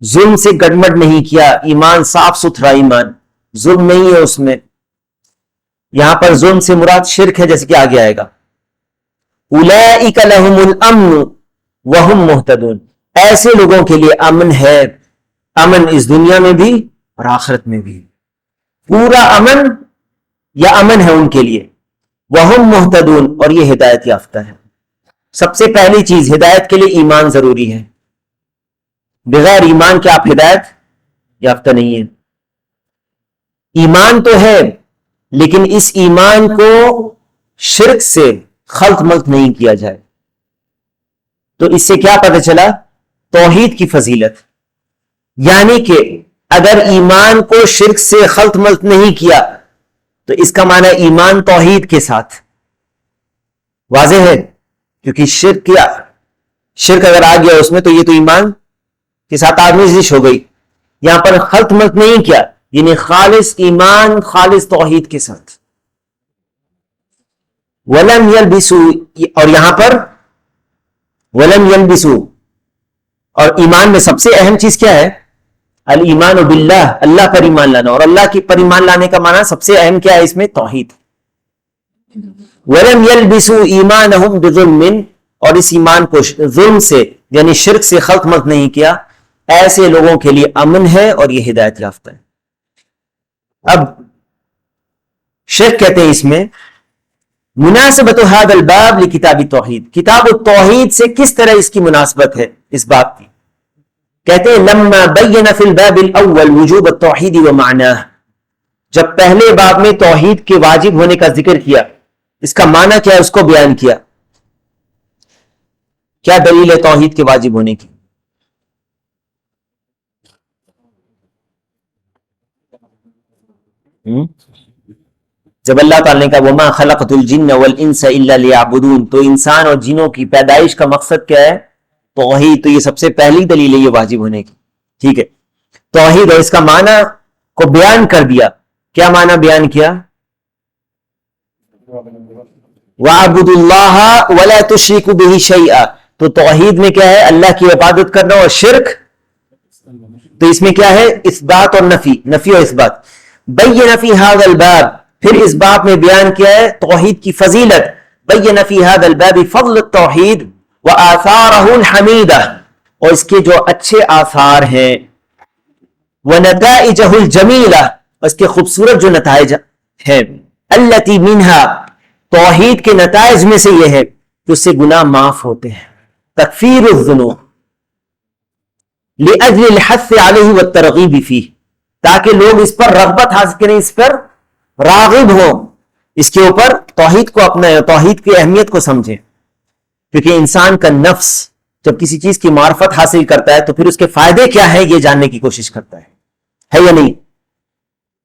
ظلم سے گڑبڑ نہیں کیا. ایمان صاف ستھرا ایمان، ظلم نہیں ہے اس میں. یہاں پر ظلم سے مراد شرک ہے، جیسے کہ آگے آئے گا. اولئک لهم الامن وهم مهتدون، ایسے لوگوں کے لیے امن ہے، امن اس دنیا میں بھی اور آخرت میں بھی، پورا امن یا امن ہے ان کے لیے، وہم مہتدون، اور یہ ہدایت یافتہ ہے۔ سب سے پہلی چیز، ہدایت کے لیے ایمان ضروری ہے، بغیر ایمان کے آپ ہدایت یافتہ نہیں ہیں۔ ایمان تو ہے لیکن اس ایمان کو شرک سے خلط ملط نہیں کیا جائے، تو اس سے کیا پتہ چلا؟ توحید کی فضیلت، یعنی کہ اگر ایمان کو شرک سے خلط ملط نہیں کیا تو اس کا معنی ایمان توحید کے ساتھ، واضح ہے، کیونکہ شرک اگر آ گیا اس میں تو یہ تو ایمان کے ساتھ آمیزش ہو گئی۔ یہاں پر خلط ملط نہیں کیا، یعنی خالص ایمان، خالص توحید کے ساتھ۔ وَلَمْ يَلْبِسُوا، اور یہاں پر وَلَمْ يَلْبِسُوا، اور ایمان میں سب سے اہم چیز کیا ہے؟ الایمان باللہ، اللہ پر ایمان لانا، اور اللہ کی پر ایمان لانے کا معنی سب سے اہم کیا ہے اس میں؟ توحید۔ وَلَمْ يَلْبِسُوا ایمانہم بِظُلْمٍ، اور اس ایمان کو ظلم سے یعنی شرک سے خلط ملط نہیں کیا، ایسے لوگوں کے لیے امن ہے اور یہ ہدایت یافتہ ہے۔ اب شیخ کہتے ہیں اس میں مناسبت هذا الباب لکتاب التوحید، کتاب التوحید سے کس طرح اس کی مناسبت ہے اس باب کی؟ کہتے ہیں لما بین فی الباب الاول وجوب التوحید ومعناه، جب پہلے باب میں توحید کے واجب ہونے کا ذکر کیا، اس کا معنی کیا ہے اس کو بیان کیا۔ کیا دلیل ہے توحید کے واجب ہونے کی؟ جب اللہ تعالیٰ نے کہا وَمَا خَلَقْتُ الْجِنَّ وَالْإِنسَ إِلَّا لِيَعْبُدُونَ، تو انسان اور جنوں کی پیدائش کا مقصد کیا ہے؟ توحید، تو یہ سب سے پہلی دلیل ہے یہ واجب ہونے کی، ٹھیک ہے۔ توحید اور اس کا معنی کو بیان کر دیا، کیا معنی بیان کیا؟ وَعَبُدُ اللَّهَ وَلَا تُشْرِكُ بِهِ شَيْئًا، تو توحید میں کیا ہے؟ اللہ کی عبادت کرنا، اور شرک تو اس میں کیا ہے؟ اثبات اور نفی، نفی اور اثبات۔ بین فی ھذا الباب، پھر اس باب میں بیان کیا ہے توحید کی فضیلت۔ بین فی ھذا الباب فضل التوحید وآثارہ الحمیدہ، اور اس کے جو اچھے آثار ہیں، ونتائجہ الجمیلہ، اس کے خوبصورت جو نتائج ہیں، التی منہا، توحید کے نتائج میں سے یہ ہے کہ اس سے گناہ معاف ہوتے ہیں، تکفیر الذنوب، لأجل الحث علیہ والترغیب فیہ، تاکہ لوگ اس پر رغبت حاصل کریں، اس پر راغب ہوں، اس کے اوپر توحید کو اپنائیں، توحید کی اہمیت کو سمجھیں۔ کیونکہ انسان کا نفس جب کسی چیز کی معرفت حاصل کرتا ہے تو پھر اس کے فائدے کیا ہے یہ جاننے کی کوشش کرتا ہے یا نہیں؟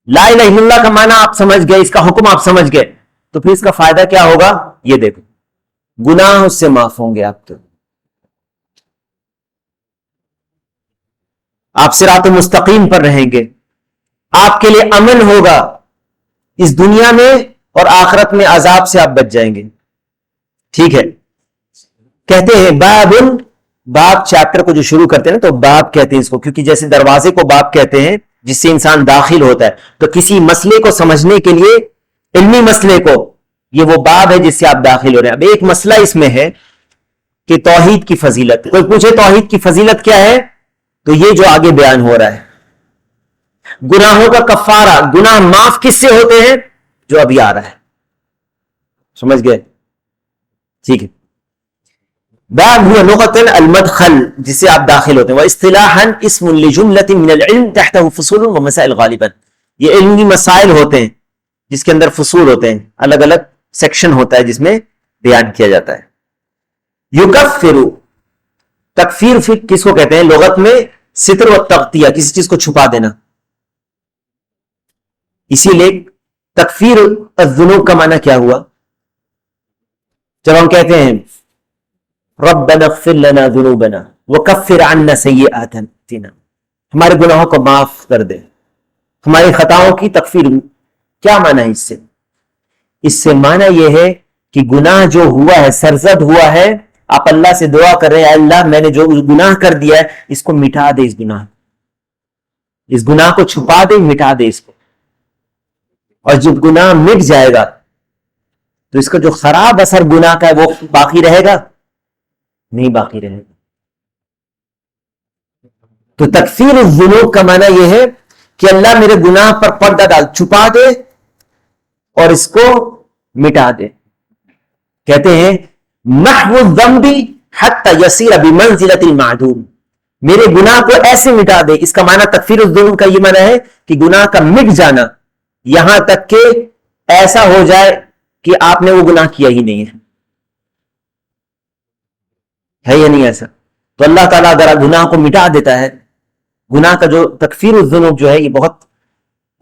لا الہ الا اللہ کا معنی آپ سمجھ گئے، اس کا حکم آپ سمجھ گئے، تو پھر اس کا فائدہ کیا ہوگا؟ یہ دیکھو، گناہ اس سے معاف ہوں گے، آپ صراط مستقیم پر رہیں گے، آپ کے لیے امن ہوگا اس دنیا میں، اور آخرت میں عذاب سے آپ بچ جائیں گے، ٹھیک ہے۔ کہتے ہیں باب چیپٹر کو جو شروع کرتے ہیں نا تو باب کہتے ہیں اس کو، کیونکہ جیسے دروازے کو باب کہتے ہیں جس سے انسان داخل ہوتا ہے، تو کسی مسئلے کو سمجھنے کے لیے، علمی مسئلے کو، یہ وہ باب ہے جس سے آپ داخل ہو رہے ہیں۔ اب ایک مسئلہ اس میں ہے کہ توحید کی فضیلت، کوئی پوچھے توحید کی فضیلت کیا ہے تو یہ جو آگے بیان ہو رہا ہے، گناہوں کا کفارہ، گناہ معاف کس سے ہوتے ہیں؟ جو ابھی آ رہا ہے، سمجھ گئے؟ ٹھیک ہے۔ باب هو لغة المدخل، جس سے آپ داخل ہوتے ہیں، واصطلاحا اسم لجملة من العلم تحته فصول ومسائل، غالبا یہ علمی مسائل ہوتے ہیں جس کے اندر فصول ہوتے ہیں، الگ الگ سیکشن ہوتا ہے جس میں بیان کیا جاتا ہے۔ یکفر، تکفیر کس کو کہتے ہیں لغت میں؟ ستر و تغطیہ، کسی چیز کو چھپا دینا، اسی لیے تکفیر الذنوب کا معنی کیا ہوا؟ جب ہم کہتے ہیں ربنا اغفر لنا ذنوبنا وکفر عنا سیئاتنا، ہمارے گناہوں کو معاف کر دے، ہماری خطاؤں کی تکفیر، کیا معنی ہے اس سے؟ اس سے معنی یہ ہے کہ گناہ جو ہوا ہے، سرزد ہوا ہے، آپ اللہ سے دعا کر رہے ہیں اللہ میں نے جو گناہ کر دیا ہے اس کو مٹا دے، اس گناہ کو چھپا دے، مٹا دے اس کو، اور جب گناہ مٹ جائے گا تو اس کا جو خراب اثر گناہ کا ہے وہ باقی رہے گا؟ نہیں باقی رہے گا۔ تو تکفیر الذنوب کا معنی یہ ہے کہ اللہ میرے گناہ پر پردہ ڈال، چھپا دے اور اس کو مٹا دے. کہتے ہیں محو الذنب حتی یصیر بمنزلۃ المعدوم، میرے گناہ کو ایسے مٹا دے. اس کا معنی تکفیر الذنوب کا یہ معنی ہے کہ گناہ کا مٹ جانا، یہاں تک کہ ایسا ہو جائے کہ آپ نے وہ گناہ کیا ہی نہیں ہے یا نہیں ایسا؟ تو اللہ تعالیٰ اگر گناہ کو مٹا دیتا ہے، گناہ کا جو تکفیر الذنوب جو ہے یہ بہت،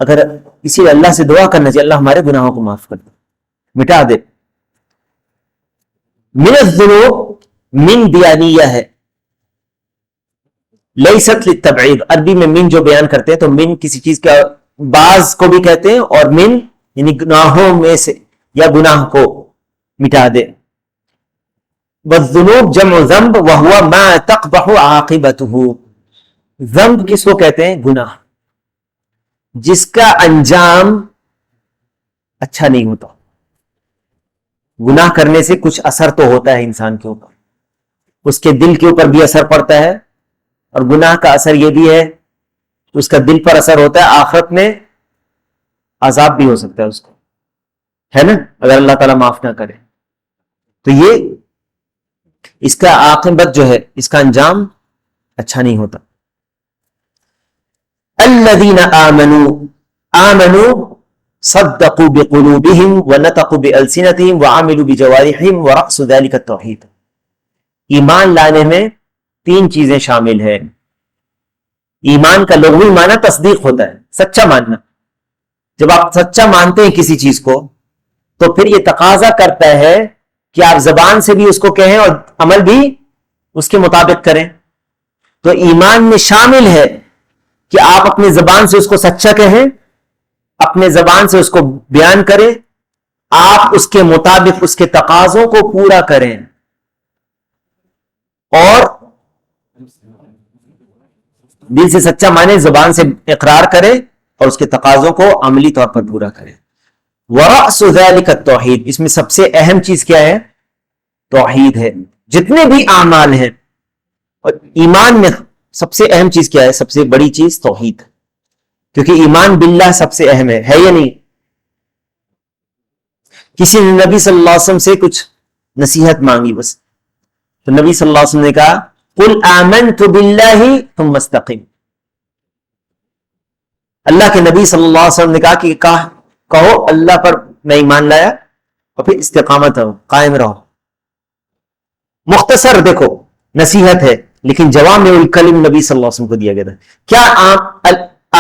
اگر اسی اللہ سے دعا کرنا چاہیے اللہ ہمارے گناہوں کو معاف کر دے، مٹا دے. من الذنوب من بیانیہ ہے، لیست للتبعید. عربی میں من جو بیان کرتے ہیں تو من کسی چیز کا بعض کو بھی کہتے ہیں، اور من یعنی گناہوں میں سے یا گناہ کو مٹا دے. والذنوب جمع ذنب وهو ما تقبح عاقبته. ذنب کس کو کہتے ہیں؟ گناہ جس کا انجام اچھا نہیں ہوتا. گناہ کرنے سے کچھ اثر تو ہوتا ہے انسان کے اوپر، اس کے دل کے اوپر بھی اثر پڑتا ہے، اور گناہ کا اثر یہ بھی ہے اس کا دل پر اثر ہوتا ہے، آخرت میں عذاب بھی ہو سکتا ہے اس کو، ہے نا، اگر اللہ تعالیٰ معاف نہ کرے. تو یہ اس کا عاقبت جو ہے، اس کا انجام اچھا نہیں ہوتا. الذین آمنوا صدقوا بقلوبهم ونطقوا بألسنتهم وعملوا بجوارحهم ورأس ذلك التوحید. ایمان لانے میں تین چیزیں شامل ہیں. ایمان کا لغوی معنی تصدیق ہوتا ہے، سچا ماننا. جب آپ سچا مانتے ہیں کسی چیز کو تو پھر یہ تقاضا کرتا ہے کہ آپ زبان سے بھی اس کو کہیں اور عمل بھی اس کے مطابق کریں. تو ایمان میں شامل ہے کہ آپ اپنی زبان سے اس کو سچا کہیں، اپنے زبان سے اس کو بیان کریں، آپ اس کے مطابق اس کے تقاضوں کو پورا کریں، اور دل سے سچا مانے، زبان سے اقرار کریں اور اس کے تقاضوں کو عملی طور پر پورا کریں. وَرَأْسُ ذَلِكَ التوحید. اس میں سب سے اہم چیز کیا ہے؟ توحید ہے. جتنے بھی اعمال ہیں اور ایمان میں سب سے اہم چیز کیا ہے؟ سب سے بڑی چیز توحید، کیونکہ ایمان باللہ سب سے اہم ہے یا نہیں؟ کسی نے نبی صلی اللہ علیہ وسلم سے کچھ نصیحت مانگی بس، تو نبی صلی اللہ علیہ وسلم نے کہا قل آمنت باللہ ثم استقم. اللہ کے نبی صلی اللہ علیہ وسلم نے کہا کہ کہو اللہ پر میں ایمان لایا، اور پھر استقامت ہو، قائم رہو. مختصر دیکھو نصیحت ہے، لیکن جوامع الکلم نبی صلی اللہ علیہ وسلم کو دیا گیا تھا. کیا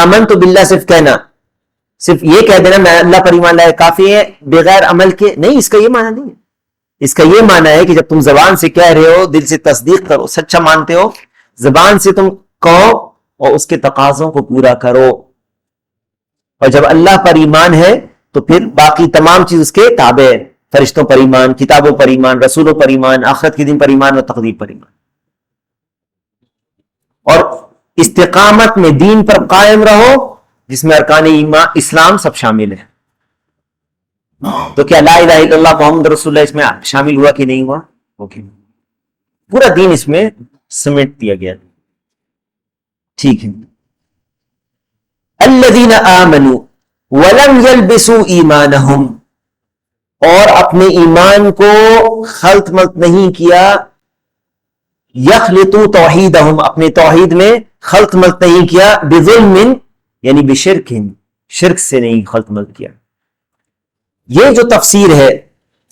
آمنت باللہ صرف کہنا، صرف یہ کہہ دینا میں اللہ پر ایمان لایا کافی ہے بغیر عمل کے؟ نہیں، اس کا یہ معنی نہیں ہے. اس کا یہ معنی ہے کہ جب تم زبان سے کہہ رہے ہو، دل سے تصدیق کرو، سچا مانتے ہو، زبان سے تم کہو اور اس کے تقاضوں کو پورا کرو. اور جب اللہ پر ایمان ہے تو پھر باقی تمام چیز اس کے تابع ہے. فرشتوں پر ایمان، کتابوں پر ایمان، رسولوں پر ایمان، آخرت کے دن پر ایمان اور تقدیر پر ایمان. اور استقامت میں دین پر قائم رہو جس میں ارکان ایمان اسلام سب شامل ہے. تو کیا لا الہ الا اللہ محمد رسول اللہ اس میں شامل ہوا کہ نہیں ہوا؟ اوکے، پورا دین اس میں سمیٹ دیا گیا. ٹھیک ہے. الذین آمنوا ولم یلبسوا ایمانہم، اور اپنے ایمان کو خلط ملط نہیں کیا، یخلطوا توحیدہم، اپنے توحید میں خلط ملط نہیں کیا، بظلم یعنی بشرک، شرک سے نہیں خلط ملط کیا. یہ جو تفسیر ہے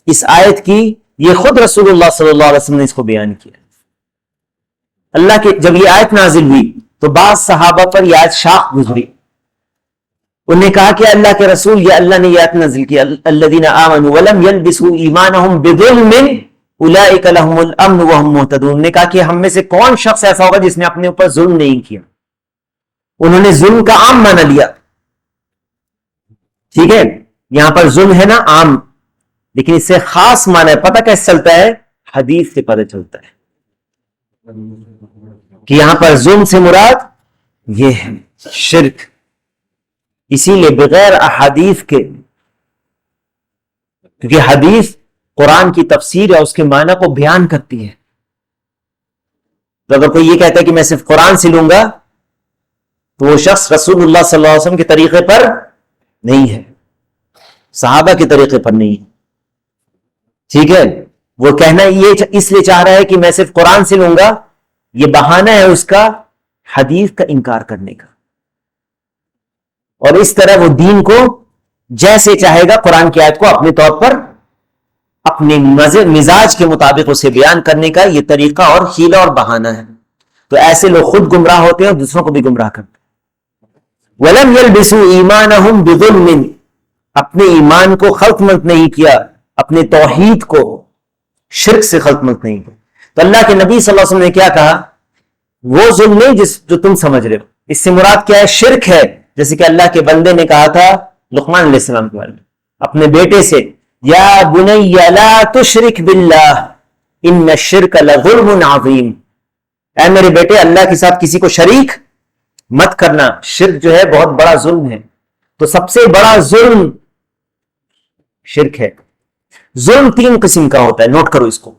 اس آیت کی، یہ خود رسول اللہ صلی اللہ علیہ وسلم نے اس کو بیان کیا. اللہ کے جب یہ آیت نازل ہوئی تو بعض صحابہ پر یہ آیت شاخ گزری. انہوں نے کہا کہ اللہ کے رسول، یہ اللہ نے یہ آیت نازل کی الذین آمنوا ولم یلبسوا ایمانہم بظلم اولئک لہم الامن وہم مہتدون. نے کہا کہ ہم میں سے کون شخص ایسا ہوگا جس نے اپنے اوپر ظلم نہیں کیا. انہوں نے ظلم کا عام معنی لیا. ٹھیک ہے، یہاں پر ظلم ہے نا عام، لیکن اس سے خاص معنی ہے. پتہ کیسے چلتا ہے؟ حدیث سے پتہ چلتا ہے کہ یہاں پر ظلم سے مراد یہ ہے شرک. اسی لیے بغیر احادیث کے، کیونکہ حدیث قرآن کی تفسیر ہے، اس کے معنی کو بیان کرتی ہے. تو اگر کوئی یہ کہتا ہے کہ میں صرف قرآن سے لوں گا تو وہ شخص رسول اللہ صلی اللہ علیہ وسلم کے طریقے پر نہیں ہے، صحابہ کے طریقے پر نہیں ہے. ٹھیک ہے، وہ کہنا یہ اس لیے چاہ رہا ہے کہ میں صرف قرآن سے لوں گا، یہ بہانہ ہے اس کا حدیث کا انکار کرنے کا. اور اس طرح وہ دین کو جیسے چاہے گا قرآن کی آیت کو اپنے طور پر اپنے مزاج کے مطابق اسے بیان کرنے کا یہ طریقہ اور حیلہ اور بہانہ ہے. تو ایسے لوگ خود گمراہ ہوتے ہیں اور دوسروں کو بھی گمراہ کرتے ہیں. وَلَمْ يَلْبِسُوا إِيمَانَهُمْ بِظُلْمٍ، اپنے ایمان کو خلط ملط نہیں کیا، اپنے توحید کو شرک سے خلط ملط نہیں کیا. تو اللہ کے نبی صلی اللہ علیہ وسلم نے کیا کہا؟ وہ ظلم نہیں جو تم سمجھ رہے ہو. اس سے مراد کیا ہے؟ شرک ہے. جیسے کہ اللہ کے بندے نے کہا تھا لقمان علیہ السلام کے بارے میں اپنے بیٹے سے، یا بنی لا تشرک باللہ ان الشرک لظلم عظیم، اے میرے بیٹے اللہ کے ساتھ کسی کو شریک مت کرنا، شرک جو ہے بہت بڑا ظلم ہے. تو سب سے بڑا ظلم شرک ہے. ظلم 3 قسم کا ہوتا ہے، نوٹ کرو اس کو.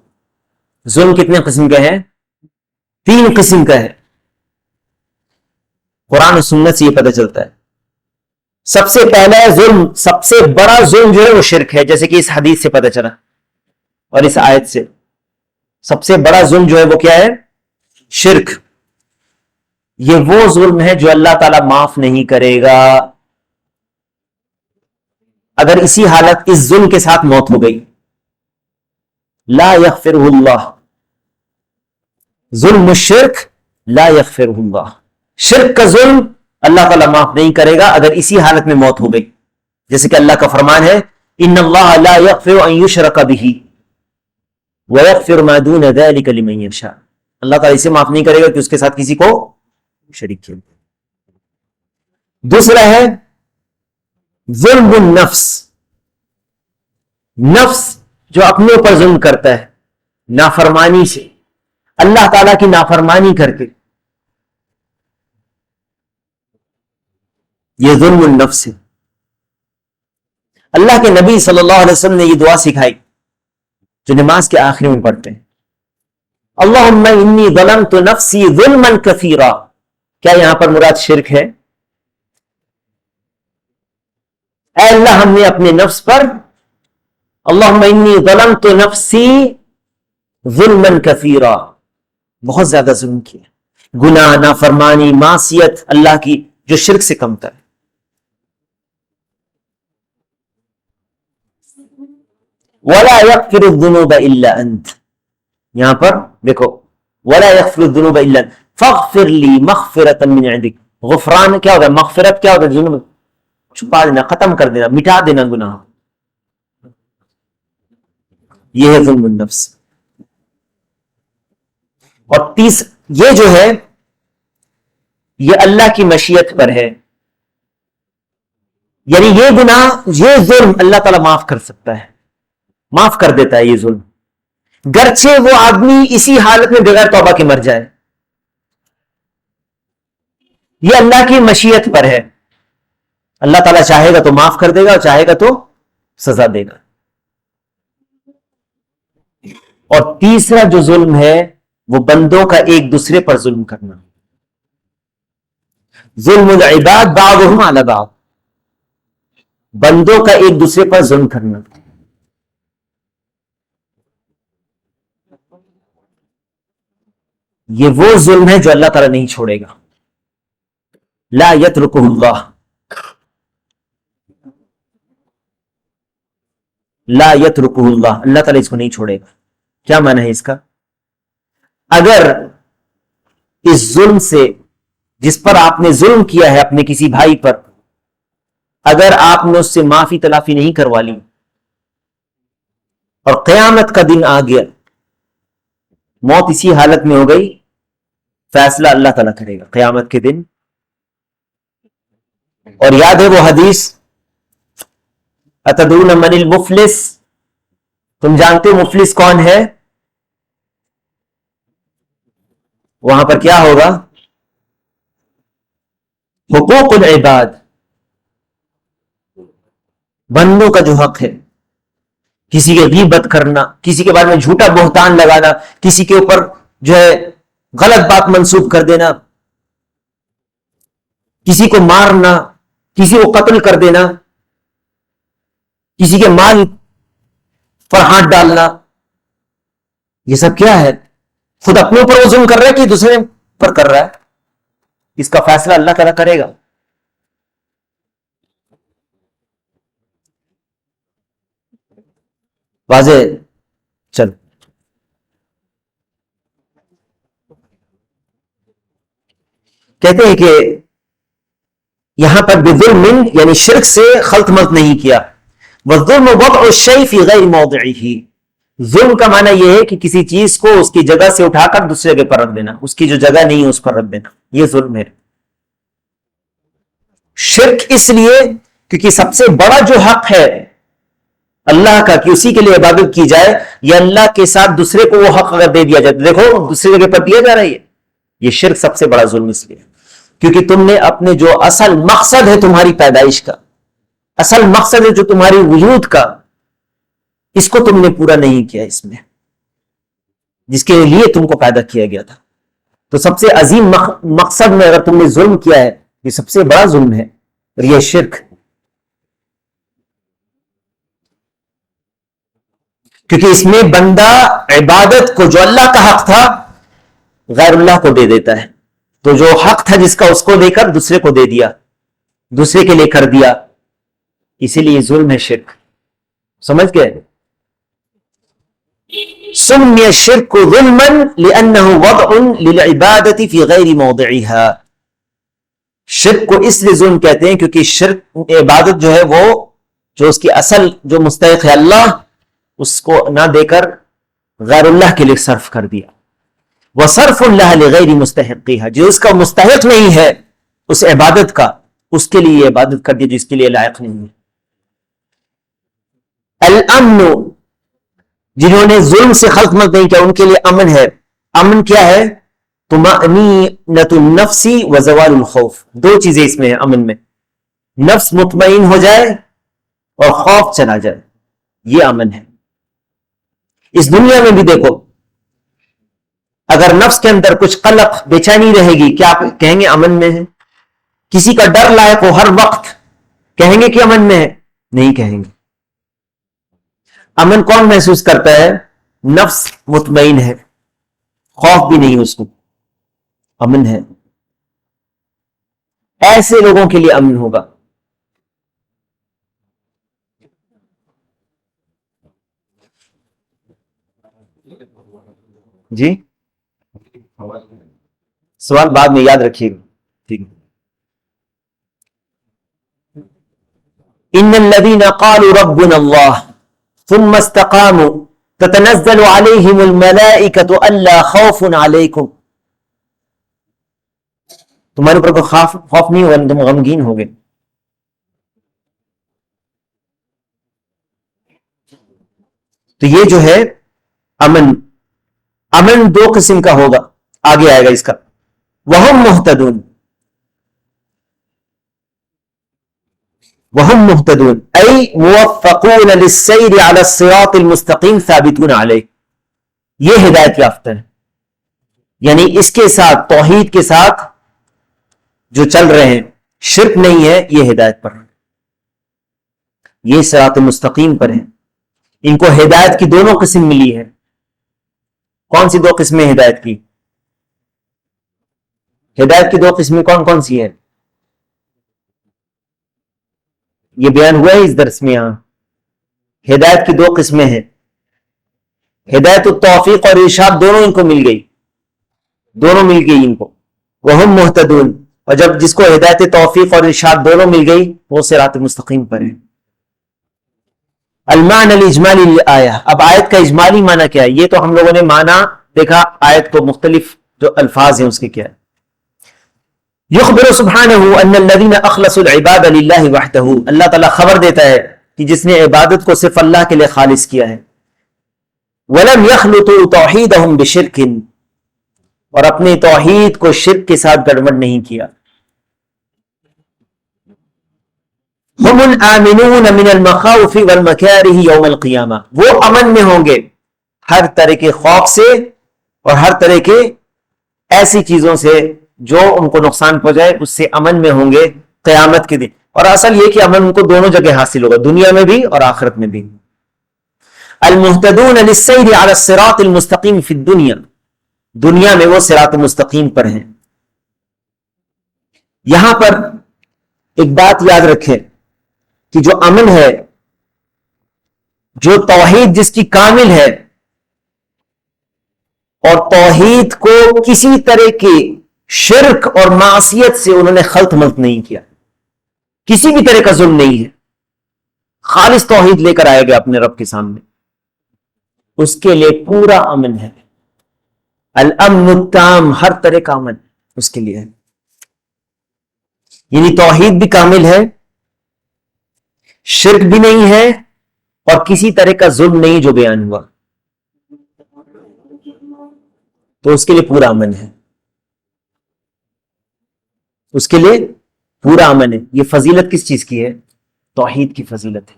ظلم کتنے قسم کا ہے؟ 3 قسم کا ہے. قرآن و سنت سے یہ پتہ چلتا ہے. سب سے پہلا ظلم، سب سے بڑا ظلم جو ہے وہ شرک ہے، جیسے کہ اس حدیث سے پتہ چلا اور اس آیت سے. سب سے بڑا ظلم جو ہے وہ کیا ہے؟ شرک. یہ وہ ظلم ہے جو اللہ تعالیٰ معاف نہیں کرے گا اگر اسی حالت اس ظلم کے ساتھ موت ہو گئی. لا یغفرہ اللہ، ظلم الشرک لا یغفرہ اللہ، شرک کا ظلم اللہ تعالیٰ معاف نہیں کرے گا اگر اسی حالت میں موت ہو گئی. جیسے کہ اللہ کا فرمان ہے ان اللہ لا یغفر ان یشرک بہ ویغفر ما دون ذلک لمن یشاء، اللہ تعالیٰ اسے معاف نہیں کرے گا کہ اس کے ساتھ کسی کو شریک کیا. دوسرا ہے ظلم النفس، نفس جو اپنے اوپر ظلم کرتا ہے نافرمانی سے، اللہ تعالیٰ کی نافرمانی کر کے، یہ ظلم النفس ہے. اللہ کے نبی صلی اللہ علیہ وسلم نے یہ دعا سکھائی جو نماز کے آخر میں پڑھتے ہیں، اللہم انی ظلمت نفسی ظلما کثیرا. کیا یہاں پر مراد شرک ہے؟ اے اللہ ہم نے اپنے نفس پر، اللہم انی ظلمت نفسی ظلما کثیرا، بہت زیادہ ظلم کیا، گناہ، نافرمانی، معصیت اللہ کی جو شرک سے کم تر ہے. وَلَا يَغْفِرُ الذُّنُوبَ إِلَّا أَنْتَ، یہاں پر دیکھو وَلَا يَغْفِرُ الذُّنُوبَ إِلَّا أَنْتَ فَاغْفِرْ لِي مَغْفِرَةً مِّنْ عِنْدِكَ. غفران کیا ہوتا ہے؟ مغفرت کیا ہوتا ہے؟ ظلم چھپا دینا، ختم کر دینا، مٹا دینا گناہ. یہ ہے ظلم النفس. اور یہ جو ہے یہ اللہ کی مشیت پر ہے، یعنی یہ گناہ، یہ ظلم اللہ تعالیٰ معاف کر سکتا ہے، معاف کر دیتا ہے یہ ظلم، گرچہ وہ آدمی اسی حالت میں بغیر توبہ کے مر جائے. یہ اللہ کی مشیت پر ہے، اللہ تعالیٰ چاہے گا تو معاف کر دے گا اور چاہے گا تو سزا دے گا. اور تیسرا جو ظلم ہے وہ بندوں کا ایک دوسرے پر ظلم کرنا، ظلم العباد بعضهم علی بعض، بندوں کا ایک دوسرے پر ظلم کرنا. یہ وہ ظلم ہے جو اللہ تعالیٰ نہیں چھوڑے گا. لا یترکہ اللہ، لا یترکہ اللہ، اللہ تعالیٰ اس کو نہیں چھوڑے گا. کیا معنی ہے اس کا؟ اگر اس ظلم سے، جس پر آپ نے ظلم کیا ہے اپنے کسی بھائی پر، اگر آپ نے اس سے معافی تلافی نہیں کروا لی اور قیامت کا دن آ گیا، موت اسی حالت میں ہو گئی، فیصلہ اللہ تعالیٰ کرے گا قیامت کے دن. اور یاد ہے وہ حدیث، اتدرون من المفلس، تم جانتے ہو مفلس کون ہے؟ وہاں پر کیا ہوگا؟ حقوق العباد، بندوں کا جو حق ہے، کسی کے غیبت کرنا، کسی کے بارے میں جھوٹا بہتان لگانا، کسی کے اوپر جو ہے غلط بات منسوب کر دینا، کسی کو مارنا، کسی کو قتل کر دینا، کسی کے مال پر ہاتھ ڈالنا، یہ سب کیا ہے؟ خود اپنے اوپر وہ ظلم کر رہا ہے کہ دوسرے پر کر رہا ہے؟ اس کا فیصلہ اللہ تعالیٰ کرے گا. واضح؟ چل کہتے ہیں کہ یہاں پر بظلم یعنی شرک سے خلط ملط نہیں کیا. والظلم وضع الشيء في غير موضعه. ظلم کا معنی یہ ہے کہ کسی چیز کو اس کی جگہ سے اٹھا کر دوسرے جگہ پر رکھ دینا، اس کی جو جگہ نہیں ہے اس پر رکھ دینا، یہ ظلم ہے. شرک اس لیے کیونکہ سب سے بڑا جو حق ہے اللہ کا کہ اسی کے لیے عبادت کی جائے، یا اللہ کے ساتھ دوسرے کو وہ حق اگر دے دیا جائے، دیکھو دوسری جگہ پر دیا جا رہا ہے، یہ شرک سب سے بڑا ظلم اس لیے کیونکہ تم نے اپنے جو اصل مقصد ہے تمہاری پیدائش کا، اصل مقصد ہے جو تمہاری وجود کا، اس کو تم نے پورا نہیں کیا اس میں، جس کے لیے تم کو پیدا کیا گیا تھا. تو سب سے عظیم مقصد میں اگر تم نے ظلم کیا ہے، یہ سب سے بڑا ظلم ہے، اور یہ شرک. کیونکہ اس میں بندہ عبادت کو جو اللہ کا حق تھا غیر اللہ کو دے دیتا ہے. تو جو حق تھا جس کا اس کو دے کر دوسرے کو دے دیا، دوسرے کے لیے کر دیا، اسی لیے ظلم ہے شرک. سمجھ گئے؟ سمی الشرک ظلما لانه وضع للعبادة في غیر موضعها. شرک کو اس لیے ظلم کہتے ہیں کیونکہ شرک عبادت جو ہے وہ جو اس کی اصل جو مستحق ہے اللہ، اس کو نہ دے کر غیر اللہ کے لیے صرف کر دیا. وصرف اللہ لغیر مستحقها. جو اس کا مستحق نہیں ہے اس عبادت کا، اس کے لیے عبادت کر دی جو اس کے لیے لائق نہیں ہے. الامن، جنہوں نے ظلم سے خلط ملط نہیں کیا ان کے لیے امن ہے. امن کیا ہے؟ طمأنینۃ النفس وزوال الخوف. دو چیزیں اس میں ہیں امن میں، نفس مطمئن ہو جائے اور خوف چلا جائے، یہ امن ہے. اس دنیا میں بھی دیکھو، اگر نفس کے اندر کچھ قلق بے چینی رہے گی، کیا آپ کہیں گے امن میں ہے؟ کسی کا ڈر لائق ہو ہر وقت، کہیں گے کہ امن میں ہے؟ نہیں کہیں گے. امن کون محسوس کرتا ہے؟ نفس مطمئن ہے، خوف بھی نہیں اس کو، امن ہے. ایسے لوگوں کے لیے امن ہوگا. جی سوال بعد میں یاد رکھیے گا، ٹھیک. ان الذين قالوا ربنا الله ثم استقاموا تتنزل عليهم الملائكة الا خوف عليكم. تمہارے اوپر کوئی خوف نہیں ہوگا، تم غمگین ہوگے. تو یہ جو ہے امن، امن دو قسم کا ہوگا، آگے آئے گا اس کا. وہم مہتدون، وہم مہتدون ای موفقون للسیر علی الصراط المستقیم ثابتون علیہ. یہ ہدایت یافتہ ہے، یعنی اس کے ساتھ توحید کے ساتھ جو چل رہے ہیں، شرک نہیں ہے، یہ ہدایت پر ہیں، یہ صراط مستقیم پر ہیں. ان کو ہدایت کی دونوں قسم ملی ہے. کون سی دو قسمیں ہدایت کی؟ ہدایت کی دو قسمیں کون کون سی ہیں؟ یہ بیان ہوا ہے اس درس میں. یہاں ہدایت کی دو قسمیں ہیں، ہدایت التوفیق اور ارشاد، دونوں ان کو مل گئی، دونوں مل گئی ان کو. وہم مہتدون، اور جب جس کو ہدایت توفیق اور ارشاد دونوں مل گئی وہ صراط مستقیم پر ہے. المعنی الاجمالی للآیہ. اب آیت کا اجمالی معنی کیا ہے؟ یہ تو ہم لوگوں نے معنی دیکھا، آیت کو مختلف جو الفاظ ہیں اس کے کیا ہے. یخبر سبحانہ ان الذین اخلصوا العباد للہ وحدہ. اللہ تعالیٰ خبر دیتا ہے کہ جس نے عبادت کو صرف اللہ کے لیے خالص کیا ہے. ولم یخلطوا توحیدہم بشرک، اور اپنے توحید کو شرک کے ساتھ گڑبڑ نہیں کیا. ہم الآمنون من المخاوف والمکارہ یوم القیامہ. وہ امن میں ہوں گے ہر طرح کے خوف سے اور ہر طرح کے ایسی چیزوں سے جو ان کو نقصان پہنچائے اس سے امن میں ہوں گے قیامت کے دن. اور اصل یہ کہ امن ان کو دونوں جگہ حاصل ہوگا, دنیا میں بھی اور آخرت میں بھی. المہتدون للسیر علی الصراط المستقیم فی الدنیا, دنیا میں وہ صراط مستقیم پر ہیں. یہاں پر ایک بات یاد رکھیں کہ جو امن ہے, جو توحید جس کی کامل ہے, اور توحید کو کسی طرح کے شرک اور معصیت سے انہوں نے خلط ملط نہیں کیا, کسی بھی طرح کا ظلم نہیں ہے, خالص توحید لے کر آئے گا اپنے رب کے سامنے, اس کے لیے پورا امن ہے. الامن التام, ہر طرح کا امن اس کے لیے ہے. یعنی توحید بھی کامل ہے, شرک بھی نہیں ہے, اور کسی طرح کا ظلم نہیں جو بیان ہوا, تو اس کے لیے پورا امن ہے, اس کے لیے پورا امن ہے. یہ فضیلت کس چیز کی ہے؟ توحید کی فضیلت ہے.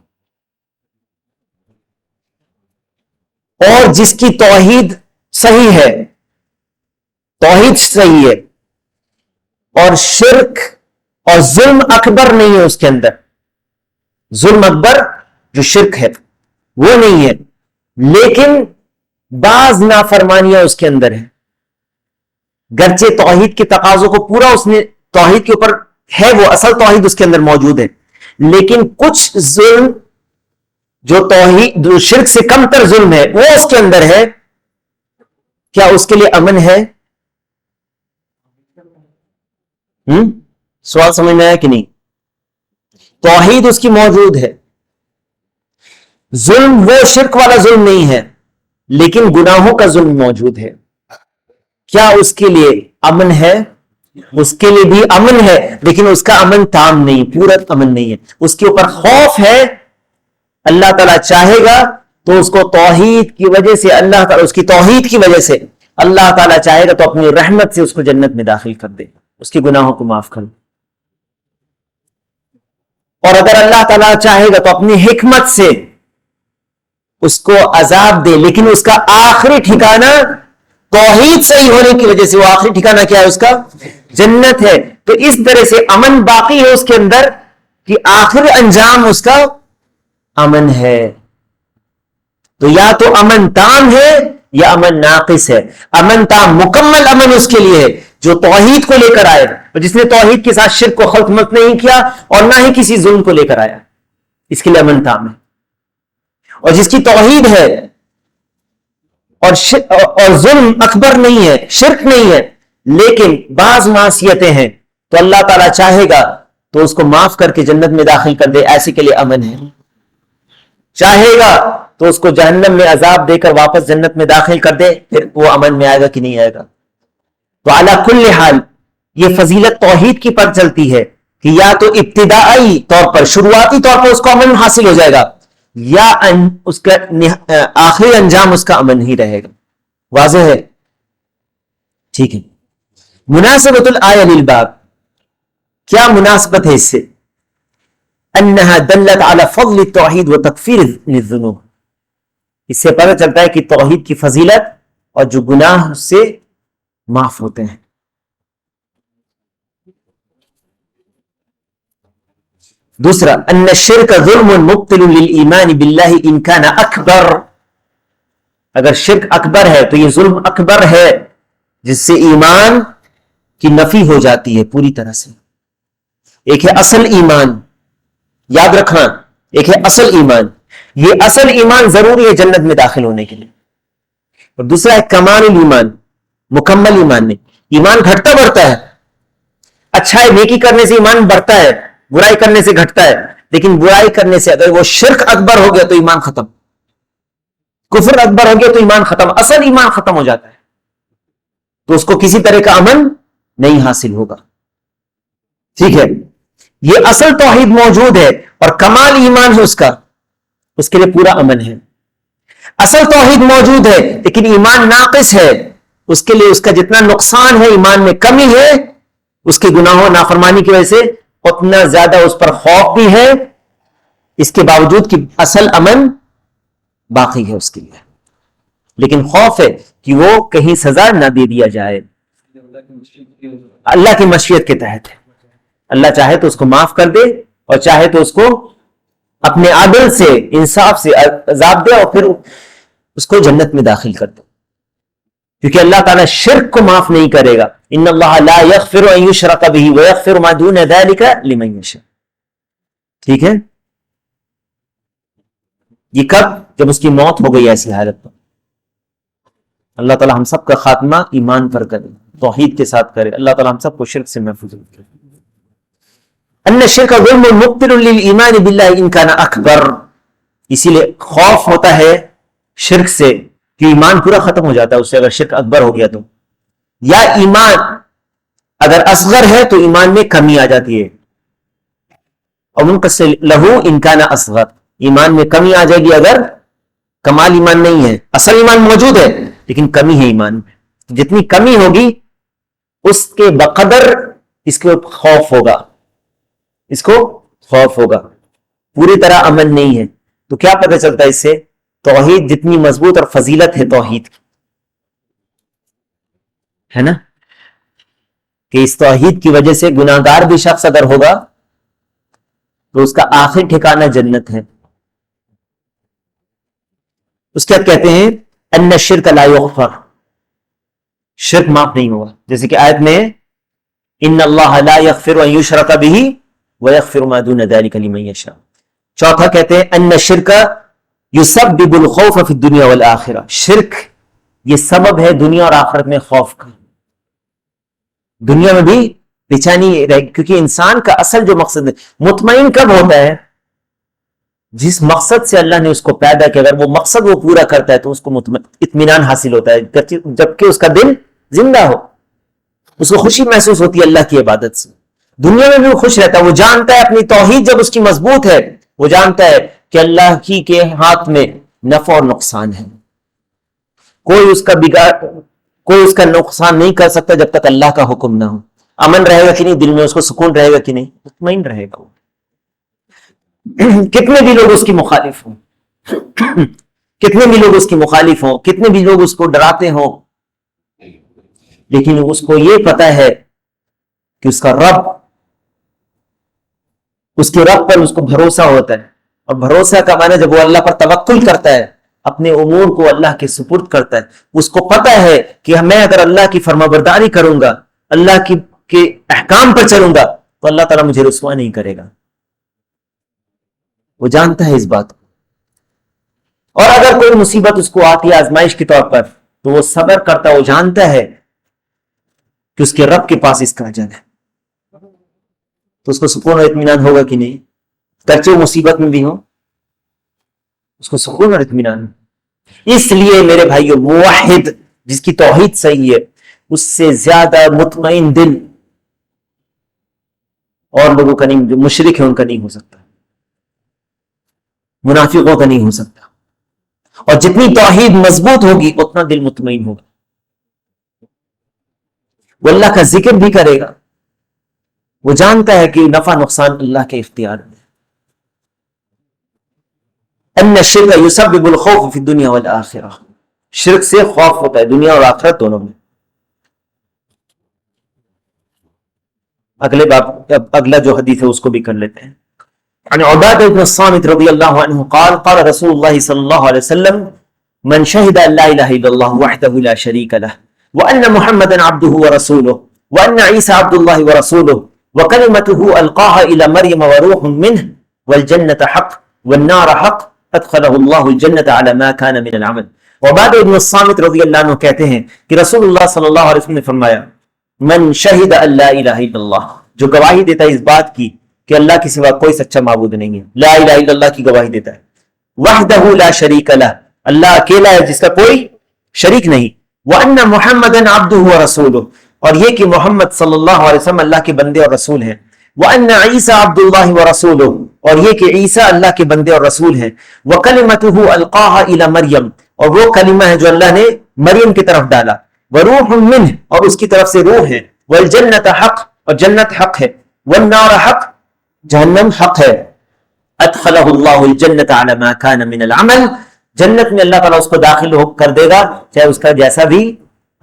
اور جس کی توحید صحیح ہے, توحید صحیح ہے, اور شرک اور ظلم اکبر نہیں ہے اس کے اندر, ظلم اکبر جو شرک ہے وہ نہیں ہے, لیکن بعض نافرمانیاں اس کے اندر ہیں, گرچہ توحید کے تقاضوں کو پورا اس نے توحید کے اوپر ہے, وہ اصل توحید اس کے اندر موجود ہے, لیکن کچھ ظلم جو توحید جو شرک سے کم تر ظلم ہے وہ اس کے اندر ہے. کیا اس کے لیے امن ہے؟ سوال سمجھ میں آیا کہ نہیں؟ توحید اس کی موجود ہے, ظلم وہ شرک والا ظلم نہیں ہے, لیکن گناہوں کا ظلم موجود ہے. کیا اس کے لیے امن ہے؟ اس کے لیے بھی امن ہے, لیکن اس کا امن تام نہیں, پورا امن نہیں ہے. اس کے اوپر خوف ہے, اللہ تعالیٰ چاہے گا تو اس کو توحید کی وجہ سے, اللہ تعالیٰ اس کی توحید کی وجہ سے اللہ تعالیٰ چاہے گا تو اپنی رحمت سے اس کو جنت میں داخل کر دے, اس کے گناہوں کو معاف کر دے. اور اگر اللہ تعالیٰ چاہے گا تو اپنی حکمت سے اس کو عذاب دے, لیکن اس کا آخری ٹھکانہ توحید صحیح ہونے کی وجہ سے وہ آخری ٹھکانہ کیا ہے اس کا؟ جنت ہے. تو اس طرح سے امن باقی ہے اس کے اندر کہ آخر انجام اس کا امن ہے. تو یا تو امن تام ہے یا امن ناقص ہے. امن تام مکمل امن اس کے لیے ہے جو توحید کو لے کر آئے, اور جس نے توحید کے ساتھ شرک کو خلط ملط نہیں کیا اور نہ ہی کسی ظلم کو لے کر آیا, اس کے لیے امن تام ہے. اور جس کی توحید ہے اور ظلم اکبر نہیں ہے, شرک نہیں ہے, لیکن بعض معصیتیں ہیں, تو اللہ تعالیٰ چاہے گا تو اس کو معاف کر کے جنت میں داخل کر دے, ایسے کے لیے امن ہے. چاہے گا تو اس کو جہنم میں عذاب دے کر واپس جنت میں داخل کر دے, پھر وہ امن میں آئے گا کہ نہیں آئے گا. تو علی کل حال یہ فضیلت توحید کی پر چلتی ہے کہ یا تو ابتدائی طور پر, شروعاتی طور پر اس کو امن حاصل ہو جائے گا, یا اس کا آخری انجام اس کا امن ہی رہے گا. واضح ہے؟ ٹھیک ہے. مناسبت الآیہ للباب, کیا مناسبت ہے اس سے؟ انہا دلت علی فضل التوحید و تکفیر الذنوب, اس سے پتہ چلتا ہے کہ توحید کی فضیلت اور جو گناہ سے معاف ہوتے ہیں. دوسرا, ان الشرک ظلم مبطل للایمان باللہ ان کان اکبر, اگر شرک اکبر ہے تو یہ ظلم اکبر ہے جس سے ایمان کی نفی ہو جاتی ہے پوری طرح سے. ایک ہے اصل ایمان, یاد رکھنا, ایک ہے اصل ایمان, یہ اصل ایمان ضروری ہے جنت میں داخل ہونے کے لیے, اور دوسرا ہے کمال ایمان, مکمل ایمان نہیں. ایمان گھٹتا بڑھتا ہے, اچھا ہے نیکی کرنے سے ایمان بڑھتا ہے, برائی کرنے سے گھٹتا ہے, لیکن برائی کرنے سے اگر وہ شرک اکبر ہو گیا تو ایمان ختم, کفر اکبر ہو گیا تو ایمان ختم, اصل ایمان ختم ہو جاتا ہے, تو اس کو کسی طرح کا امن نہیں حاصل ہوگا. ٹھیک ہے, یہ اصل توحید موجود ہے اور کمال ایمان ہے اس کے لیے پورا امن ہے. اصل توحید موجود ہے لیکن ایمان ناقص ہے, اس کے لیے اس کا جتنا نقصان ہے, ایمان میں کمی ہے, اس کے گناہوں نافرمانی کی وجہ سے اتنا زیادہ اس پر خوف بھی ہے, اس کے باوجود کہ اصل امن باقی ہے اس کے لیے, لیکن خوف ہے کہ وہ کہیں سزا نہ دے دیا جائے. اللہ کی مشیت کے تحت ہے. اللہ چاہے تو اس کو معاف کر دے اور چاہے تو اس کو اپنے عدل سے انصاف سے عذاب دے اور پھر اس کو جنت میں داخل کر دے, کیونکہ اللہ تعالیٰ شرک کو معاف نہیں کرے گا. ان اللہ لا یغفر ان یشرک بہ ویغفر ما دون ذلک لمن یشاء. ٹھیک ہے, یہ کب؟ جب اس کی موت ہو گئی ایسی حالت میں. اللہ تعالیٰ ہم سب کا خاتمہ ایمان پر کرے, توحید کے ساتھ کرے. اللہ تعالیٰ ہم سب کو شرک سے محفوظ کرے. ان الشرک ظلم مبطل للایمان باللہ ان کان اکبر. اسی لیے خوف ہوتا ہے شرک سے کہ ایمان پورا ختم ہو جاتا ہے اس سے اگر شرک اکبر ہو گیا تو, یا ایمان اگر اصغر ہے تو ایمان میں کمی آ جاتی ہے. اور منقص لہو ان کان اصغر, ایمان میں کمی آ جائے گی اگر کمال ایمان نہیں ہے. اصل ایمان موجود ہے لیکن کمی ہے ایمان میں. جتنی کمی ہوگی اس کے بقدر اس کو خوف ہوگا, اس کو خوف ہوگا. پوری طرح امن نہیں ہے. تو کیا پتہ چلتا ہے اس سے؟ توحید جتنی مضبوط اور فضیلت ہے توحید کی, ہے نا, کہ اس توحید کی وجہ سے گناہگار بھی شخص اگر ہوگا تو اس کا آخری ٹھکانہ جنت ہے. اس کے بعد کہتے ہیں ان الشرک لا یغفر, شرک معاف نہیں ہوگا. جیسے کہ آیت میں ان اللہ لا یغفر ان یشرک بہ ویغفر ما دون ذلک لمن یشاء. چوتھا کہتے ہیں ان الشرک یسبب الخوف فی الدنیا والآخرہ, شرک یہ سبب ہے دنیا اور آخرت میں خوف کا. دنیا میں بھی بےچینی رہے گی, کیونکہ انسان کا اصل جو مقصد ہے, مطمئن کب ہوتا ہے؟ جس مقصد سے اللہ نے اس کو پیدا کیا اگر وہ مقصد وہ پورا کرتا ہے تو اس کو اطمینان حاصل ہوتا ہے, جبکہ اس کا دل زندہ ہو, اس کو خوشی محسوس ہوتی ہے اللہ کی عبادت سے. دنیا میں بھی وہ خوش رہتا ہے, وہ جانتا ہے اپنی توحید جب اس کی مضبوط ہے, وہ جانتا ہے کہ اللہ کی کے ہاتھ میں نفع اور نقصان ہے. کوئی اس کا نقصان نہیں کر سکتا جب تک اللہ کا حکم نہ ہو. امن رہے گا کہ نہیں دل میں, اس کو سکون رہے گا کہ نہیں, مطمئن رہے گا. کتنے بھی لوگ اس کی مخالف ہوں, کتنے بھی لوگ اس کی مخالف ہوں, کتنے بھی لوگ اس کو ڈراتے ہوں, لیکن اس کو یہ پتا ہے کہ اس کا رب, اس کے رب پر اس کو بھروسہ ہوتا ہے. اور بھروسہ کا معنی جب وہ اللہ پر توکل کرتا ہے, اپنے امور کو اللہ کے سپرد کرتا ہے, اس کو پتا ہے کہ میں اگر اللہ کی فرمانبرداری کروں گا, اللہ کے احکام پر چلوں گا تو اللہ تعالیٰ مجھے رسوا نہیں کرے گا. وہ جانتا ہے اس بات کو. اور اگر کوئی مصیبت اس کو آتی ہے آزمائش کے طور پر تو وہ صبر کرتا ہے, وہ جانتا ہے کہ اس کے رب کے پاس اس کا اجر ہے, تو اس کو سکون اور اطمینان ہوگا کہ نہیں؟ گرچہ مصیبت میں بھی ہو اس کو سکون اور اطمینان. اس لیے میرے بھائیو, موحد جس کی توحید صحیح ہے اس سے زیادہ مطمئن دل اور لوگوں کا نہیں, جو مشرک ہے ان کا نہیں ہو سکتا, منافقوں کا نہیں ہو سکتا. اور جتنی توحید مضبوط ہوگی اتنا دل مطمئن ہوگا, وہ اللہ کا ذکر بھی کرے گا, وہ جانتا ہے کہ نفع نقصان اللہ کے اختیار میں. ان الشرک یسبب الخوف فی الدنیا والآخرہ, شرک سے خوف ہوتا ہے دنیا اور آخرت دونوں میں. اگلا جو حدیث ہے اس کو بھی کر لیتے ہیں. عن عبادہ بن الصامت رضی اللہ عنہ قال قال رسول اللہ صلی اللہ علیہ وسلم من شہد ان لا الہ الا اللہ وحدہ لا شریک لہ وان محمدا عبدہ ورسولہ وان عیسی عبد اللہ ورسولہ وکلمتہ القاها الى مریم وروح منہ والجنة حق والنار حق ادخلہ اللہ الجنة على ما كان من العمل. عبادہ بن الصامت رضی اللہ عنہ کہتے ہیں کہ رسول اللہ صلی اللہ علیہ وسلم نے فرمایا من شہد ان لا الہ الا اللہ, جو گواہی دیتا ہے اس بات کی کہ اللہ کے سوا کوئی سچا معبود نہیں ہے, لا الہ الا اللہ کی گواہی دیتا ہے, وحدہ لا شریک لہ, اللہ اکیلا ہے جس کا کوئی شریک نہیں, وان محمدا عبدہ ورسولہ, اور یہ کہ محمد صلی اللہ علیہ وسلم اللہ کے بندے اور رسول ہیں, وان عیسی عبد اللہ ورسولہ, اور یہ کہ عیسی اللہ کے بندے اور رسول ہیں, وکلمتہ القاها الی مریم, اور وہ کلمہ ہے جو اللہ نے مریم کی طرف ڈالا, وروح منہ, اور اس کی طرف سے روح ہے, والجنۃ حق, اور جنت حق ہے, والنار حق, جہنم حق ہے, ادخلہ اللہ الجنۃ علی ما کان من العمل, جنت میں اللہ تعالیٰ اس کو داخل کر دے گا چاہے اس کا جیسا بھی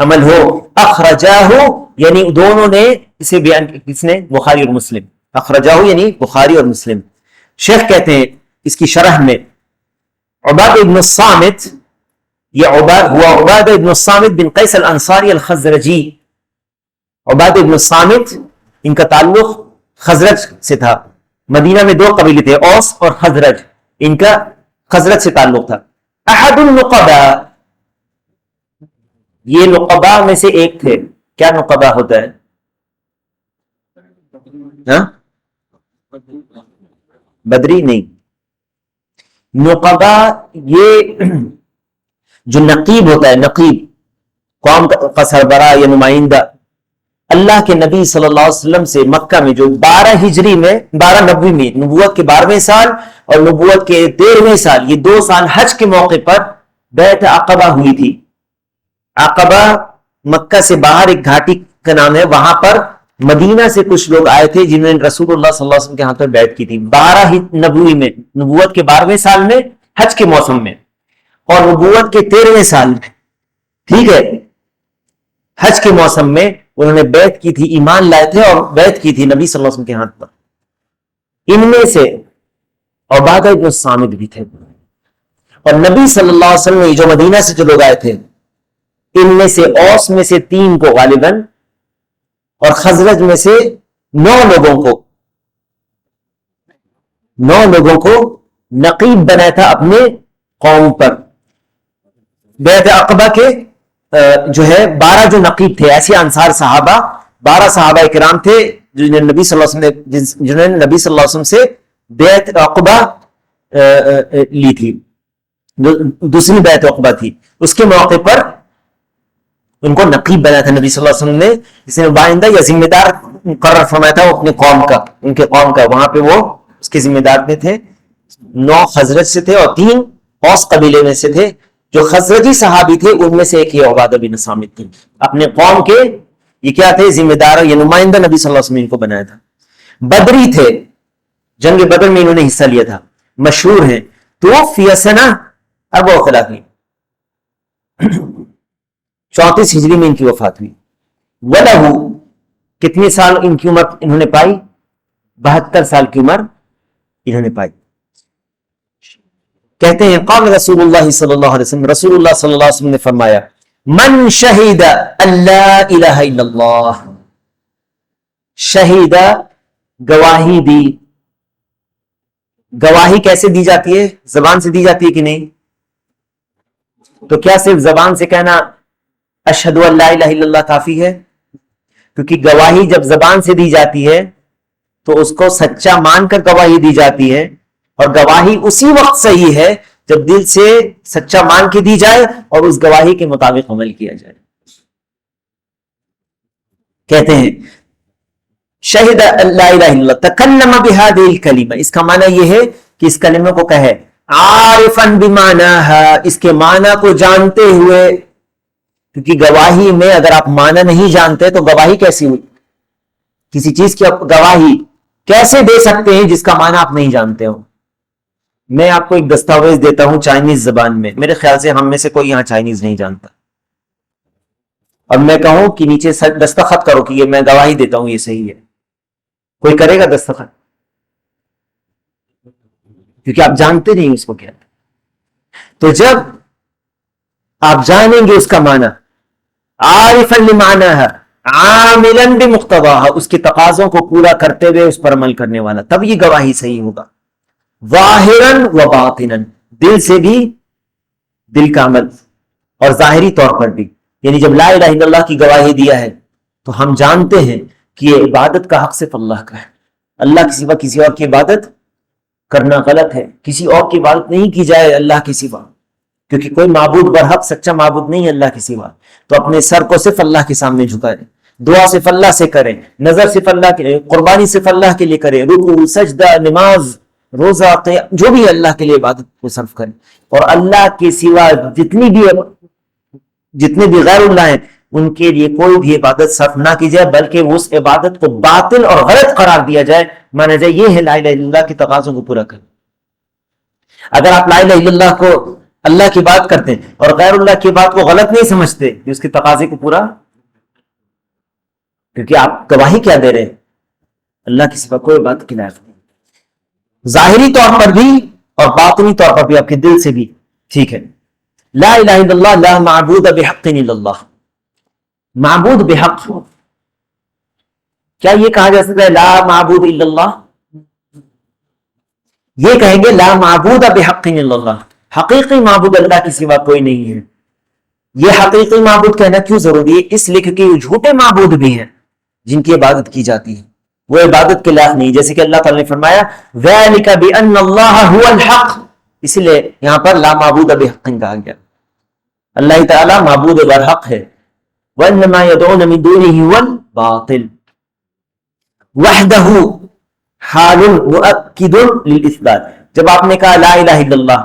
عمل ہو. اخرجاہ یعنی دونوں نے اسے بیان کس نے؟ بخاری اور مسلم. اخرجاہ یعنی بخاری اور مسلم. شیخ کہتے ہیں اس کی شرح میں عبادہ ابن الصامت، یہ ہوا عبادہ ابن الصامت بن قیس الانصاری الخزرجی. عبادہ ابن الصامت ان کا تعلق خزرج سے تھا. مدینہ میں دو قبیلے تھے، اوس اور خزرج، ان کا خزرج سے تعلق تھا. احد النقباء، یہ نقباء میں سے ایک تھے. کیا نقباء ہوتا ہے؟ ہاں؟ بدری نہیں. نقباء یہ جو نقیب ہوتا ہے، نقیب قوم کا سربراہ یا نمائندہ. اللہ کے نبی صلی اللہ علیہ وسلم سے مکہ میں جو 12 ہجری میں 12 نبوی میں نبوت کے 12ویں سال اور نبوت کے 13ویں سال، یہ 2 سال حج کے موقع پر بیعت عقبہ ہوئی تھی. عقبہ مکہ سے باہر ایک گھاٹی کا نام ہے، وہاں پر مدینہ سے کچھ لوگ آئے تھے جنہوں نے رسول اللہ صلی اللہ علیہ وسلم کے ہاتھ پر بیعت کی تھی 12 نبوی میں، نبوت کے 12ویں سال میں حج کے موسم میں، اور نبوت کے 13ویں سال میں، ٹھیک ہے، حج کے موسم میں انہوں نے بیعت کی تھی، ایمان لائے تھے اور بیعت کی تھی نبی صلی اللہ علیہ وسلم کے ہاتھ پر. ان میں سے عبادہ ابن الصامت بھی تھے. اور نبی صلی اللہ علیہ وسلم جو مدینہ سے جو لوگ آئے تھے، ان میں سے اوس میں سے 3 کو غالباً اور خزرج میں سے 9 لوگوں کو نقیب بنایا تھا اپنے قوم پر. بیعت عقبہ کے جو ہے 12 جو نقیب تھے، ایسے انصار صحابہ 12 صحابہ کرام تھے جنہوں نے نبی صلی اللہ علیہ وسلم سے بیعت عقبہ لی تھی، دوسری بیعت عقبہ تھی. اس کے موقع پر ان کو نقیب بنایا تھا نبی صلی اللہ علیہ وسلم نے، جس نے نمائندہ یا ذمہ دار مقرر فرمایا تھا اپنے قوم کا، ان کے قوم کا. وہاں پہ وہ اس کے ذمہ دار میں تھے. 9 خزرج سے تھے اور 3 اوس قبیلے میں سے تھے. جو خزرجی صحابی تھے ان میں سے ایک یہ عبادہ بن صامت تھے، اپنے قوم کے یہ کیا تھے؟ ذمہ دار یا نمائندہ نبی صلی اللہ علیہ وسلم کو بنایا تھا. بدری تھے، جنگ بدر میں انہوں نے حصہ لیا تھا، مشہور ہیں. توفی سنہ 34 34 ہجری میں ان کی وفات ہوئی. وَلَهُ، کتنے سال ان کی عمر انہوں نے پائی؟ 72 سال کی عمر انہوں نے پائی. کہتے ہیں قال رسول اللہ صلی اللہ علیہ وسلم، رسول اللہ صلی اللہ علیہ وسلم نے فرمایا، من شہید اللہ الہ الا اللہ، شہید گواہی دی. گواہی کیسے دی جاتی ہے؟ زبان سے دی جاتی ہے کہ نہیں؟ تو کیا صرف زبان سے کہنا اشہد ان لا الہ الا اللہ کافی ہے؟ کیونکہ گواہی جب زبان سے دی جاتی ہے تو اس کو سچا مان کر گواہی دی جاتی ہے، اور گواہی اسی وقت صحیح ہے جب دل سے سچا مان کے دی جائے اور اس گواہی کے مطابق عمل کیا جائے. کہتے ہیں شہد اللہ الہ الا اللہ تکلم بہذه الکلمہ، اس کا معنی یہ ہے کہ اس کلمہ کو کہے عارفا بمعناہا، اس کے معنی کو جانتے ہوئے. کیونکہ گواہی میں اگر آپ معنی نہیں جانتے تو گواہی کیسی ہوئی؟ کسی چیز کی گواہی کیسے دے سکتے ہیں جس کا معنی آپ نہیں جانتے ہو؟ میں آپ کو ایک دستاویز دیتا ہوں چائنیز زبان میں، میرے خیال سے ہم میں سے کوئی یہاں چائنیز نہیں جانتا، اور میں کہوں کہ نیچے دستخط کرو کہ یہ میں گواہی دیتا ہوں یہ صحیح ہے، کوئی کرے گا دستخط؟ کیونکہ آپ جانتے نہیں اس کو کیا. تو جب آپ جانیں گے اس کا معنی، عارفا لمعناہا عاملا بمقتضاہا، اس کے تقاضوں کو پورا کرتے ہوئے اس پر عمل کرنے والا، تب یہ گواہی صحیح ہوگا. ظاہرا و باطنا، دل سے بھی، دل کا عمل، اور ظاہری طور پر بھی. یعنی جب لا الہ الا اللہ کی گواہی دیا ہے تو ہم جانتے ہیں کہ یہ عبادت کا حق صرف اللہ کا ہے، اللہ کے سوا کسی اور کی عبادت کرنا غلط ہے. کسی اور کی عبادت نہیں کی جائے اللہ کے سوا، کیونکہ کوئی معبود برحق سچا معبود نہیں ہے اللہ کے سوا. تو اپنے سر کو صرف اللہ کے سامنے جھکائیں، دعا صرف اللہ سے کریں، نظر صرف اللہ کے لیے، قربانی صرف اللہ کے لیے کریں، رکوع سجدہ نماز روزہ جو بھی اللہ کے لیے عبادت کو صرف کریں. اور اللہ کے سوا جتنے بھی غیر اللہ ہیں ان کے لیے کوئی بھی عبادت صرف نہ کی جائے، بلکہ اس عبادت کو باطل اور غلط قرار دیا جائے، مانا جائے یہ ہے لا الہ الا اللہ کے تقاضوں کو پورا کریں. اگر آپ لا الہ الا اللہ کو اللہ کی بات کرتے ہیں اور غیر اللہ کی بات کو غلط نہیں سمجھتے کہ اس کے تقاضے کو پورا، کیونکہ آپ گواہی کیا دے رہے ہیں؟ اللہ کی سوا کوئی بات کی لائق نہیں، ظاہری طور پر بھی اور باطنی طور پر بھی، آپ کے دل سے بھی. ٹھیک ہے. لا الہ الا اللہ، لا معبود بحق الا اللہ. معبود بحق، کیا یہ کہا جا سکتا ہے لا معبود الا اللہ؟ یہ کہیں گے لا معبود بحق الا اللہ، حقیقی معبود اللہ کے سوا کوئی نہیں ہے. یہ حقیقی معبود کہنا کیوں ضروری ہے؟ اس لیے کہ جھوٹے معبود بھی ہیں جن کی عبادت کی جاتی ہے، وہ عبادت کے لائق نہیں، جیسے کہ اللہ تعالیٰ نے فرمایا ذَلِكَ بِأَنَّ اللَّهَ هُوَ الْحَقِّ، اس لیے یہاں پر لا معبود بحق کہا گیا. اللہ تعالیٰ معبود برحق ہے. وَإِنَّمَا يَدْعُونَ مِن دُونِهِ هُوَ الْبَاطِلُ وَحْدَهُ حَالٌ مُؤَكِّدٌ لِلْإِثْبَاتِ. جب آپ نے کہا لا الہ الا اللہ،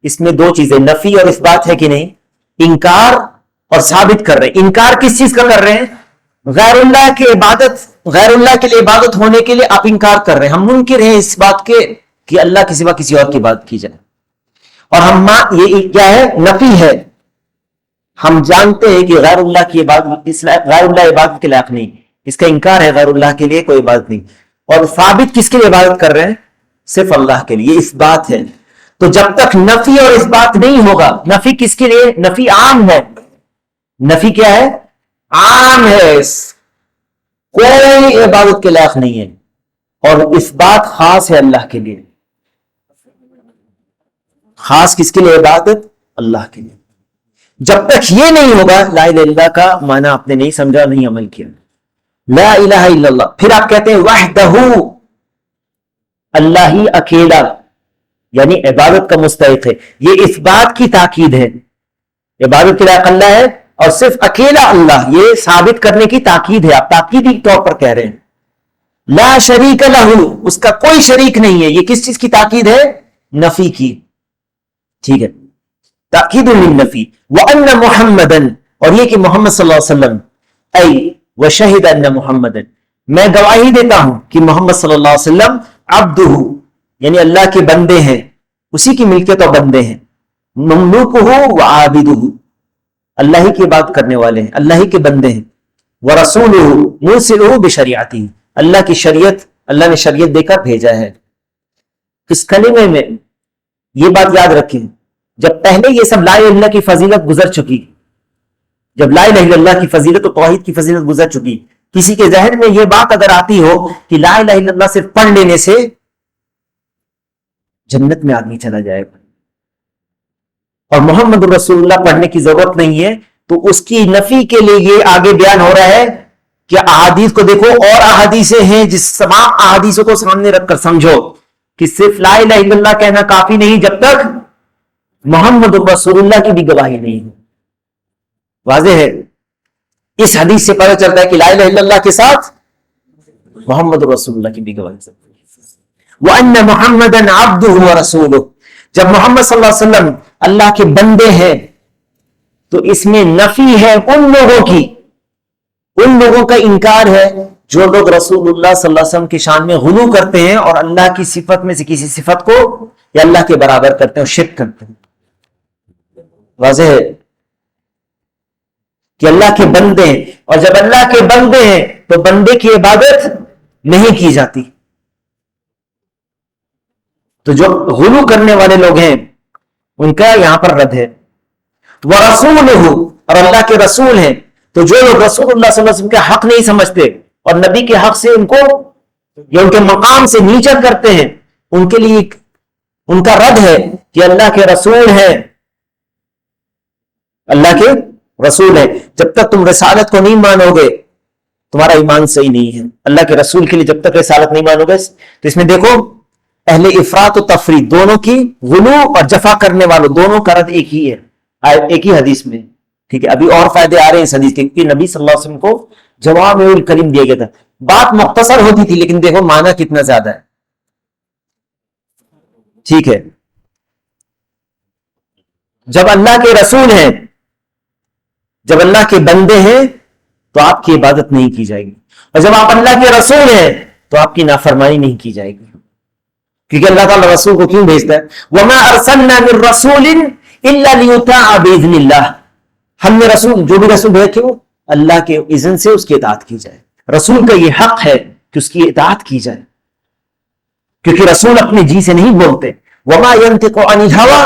اس میں دو چیزیں نفی اور اثبات ہے کہ نہیں؟ انکار اور ثابت کر رہے ہیں. انکار کس چیز کا کر رہے ہیں؟ غیر اللہ کی عبادت، غیر اللہ کے لیے عبادت ہونے کے لیے آپ انکار کر رہے ہیں. ہم منکر ہیں اس بات کے کہ اللہ کے سوا کسی اور کی عبادت کی جائے، اور ہم یہ کیا ہے؟ نفی ہے. ہم جانتے ہیں کہ غیر اللہ کی عبادت، غیر اللہ عبادت کے لائق نہیں، اس کا انکار ہے، غیر اللہ کے لیے کوئی عبادت نہیں. اور ثابت کس کے لیے عبادت کر رہے ہیں؟ صرف اللہ کے لیے. اس بات ہے. تو جب تک نفی اور اس بات نہیں ہوگا، نفی کس کے لیے؟ نفی عام ہے. نفی کیا ہے؟ عام ہے، کوئی عبادت کے لائق نہیں ہے. اور اس بات خاص ہے اللہ کے لیے. خاص کس کے لیے عبادت؟ اللہ کے لیے. جب تک یہ نہیں ہوگا، لا الہ الا اللہ کا معنی آپ نے نہیں سمجھا، نہیں عمل کیا. لا الہ الا اللہ، پھر آپ کہتے ہیں وحدہ، اللہ ہی اکیلا، یعنی عبادت کا مستحق ہے. یہ اس بات کی تاکید ہے، عبادت کے لائق اللہ ہے اور صرف اکیلا اللہ، یہ ثابت کرنے کی تاکید ہے. آپ تاکیدی طور پر کہہ رہے ہیں. لا شریک لہ، اس کا کوئی شریک نہیں ہے. یہ کس چیز کی تاکید ہے؟ نفی کی. ٹھیک ہے، تاکید للنفی. وَأَنَّ مُحَمَّدًا، اور یہ کہ محمد صلی اللہ علیہ وسلم، ای وشہد ان محمدًا، میں گواہی دیتا ہوں کہ محمد صلی اللہ علیہ وسلم عبدہ، یعنی اللہ کے بندے ہیں، اسی کی ملکیت اور بندے ہیں. مملوکہ وعابدہ، اللہ ہی کی عبادت کرنے والے ہیں، اللہ ہی کے بندے ہیں. ورسولہ مرسلہ بشریعتہ، اللہ کی شریعت، اللہ نے شریعت دے کر بھیجا ہے. اس کلمے میں یہ بات یاد رکھیں، جب پہلے یہ سب لا الہ الا اللہ کی فضیلت گزر چکی، جب لا الہ الا اللہ کی فضیلت و توحید کی فضیلت گزر چکی، کسی کے ذہن میں یہ بات اگر آتی ہو کہ لا الہ الا اللہ صرف پڑھ لینے سے جنت میں آدمی چلا جائے گا اور محمد رسول اللہ پڑھنے کی ضرورت نہیں ہے، تو اس کی نفی کے لیے یہ آگے بیان ہو رہا ہے کہ احادیث کو دیکھو، اور احادیثیں ہیں جس تمام احادیثوں کو سامنے رکھ کر سمجھو کہ صرف لا الہ الا اللہ کہنا کافی نہیں جب تک محمد رسول اللہ کی بھی گواہی نہیں ہے. واضح ہے. اس حدیث سے پتہ چلتا ہے کہ لا الہ الا اللہ کے ساتھ محمد رسول اللہ کی بھی گواہی. وَأَنَّ مُحَمَّدًا عَبْدُهُ وَرَسُولُهُ، جب محمد صلی اللہ علیہ وسلم اللہ کے بندے ہیں تو اس میں نفی ہے ان لوگوں کی، ان لوگوں کا انکار ہے جو لوگ رسول اللہ صلی اللہ علیہ وسلم کی شان میں غلو کرتے ہیں اور اللہ کی صفت میں سے کسی صفت کو یا اللہ کے برابر کرتے ہیں اور شرک کرتے ہیں. واضح ہے کہ اللہ کے بندے ہیں، اور جب اللہ کے بندے ہیں تو بندے کی عبادت نہیں کی جاتی. تو جو غلو کرنے والے لوگ ہیں ان کا یہاں پر رد ہے. وَرَسُولُهُ، اور اللہ کے رسول ہیں، تو جو لوگ رسول اللہ صلی اللہ علیہ وسلم کا حق نہیں سمجھتے اور نبی کے حق سے ان کو یا ان کے مقام سے نیچا کرتے ہیں، ان کے لیے ان کا رد ہے کہ اللہ کے رسول ہیں، اللہ کے رسول ہیں. جب تک تم رسالت کو نہیں مانو گے تمہارا ایمان صحیح نہیں ہے. اللہ کے رسول کے لیے جب تک رسالت نہیں مانو گے، تو اس میں دیکھو اہل افراط و تفرید دونوں کی، غلو اور جفا کرنے والوں دونوں کا رد ایک ہی ہے، ایک ہی حدیث میں. ٹھیک ہے، ابھی اور فائدے آ رہے ہیں اس حدیث کے، کیونکہ نبی صلی اللہ علیہ وسلم کو جوامع الکلم دیا گیا تھا. بات مختصر ہوتی تھی لیکن دیکھو معنی کتنا زیادہ ہے. ٹھیک ہے، جب اللہ کے رسول ہیں، جب اللہ کے بندے ہیں تو آپ کی عبادت نہیں کی جائے گی، اور جب آپ اللہ کے رسول ہیں تو آپ کی نافرمانی نہیں کی جائے گی. کیونکہ اللہ تعالیٰ رسول کو کیوں بھیجتا ہے؟ وَمَا أَرْسَلْنَا مِن رَّسُولٍ إِلَّا لِيُطَاعَ بِإِذْنِ اللَّهِ، ہم نے رسول جو بھی رسول بھیجے کیوں؟ اللہ کے اذن سے اس کی اطاعت کی جائے. رسول کا یہ حق ہے کہ اس کی اطاعت کی جائے، کیونکہ رسول اپنے جی سے نہیں بولتے. وما ينطق عن الهوى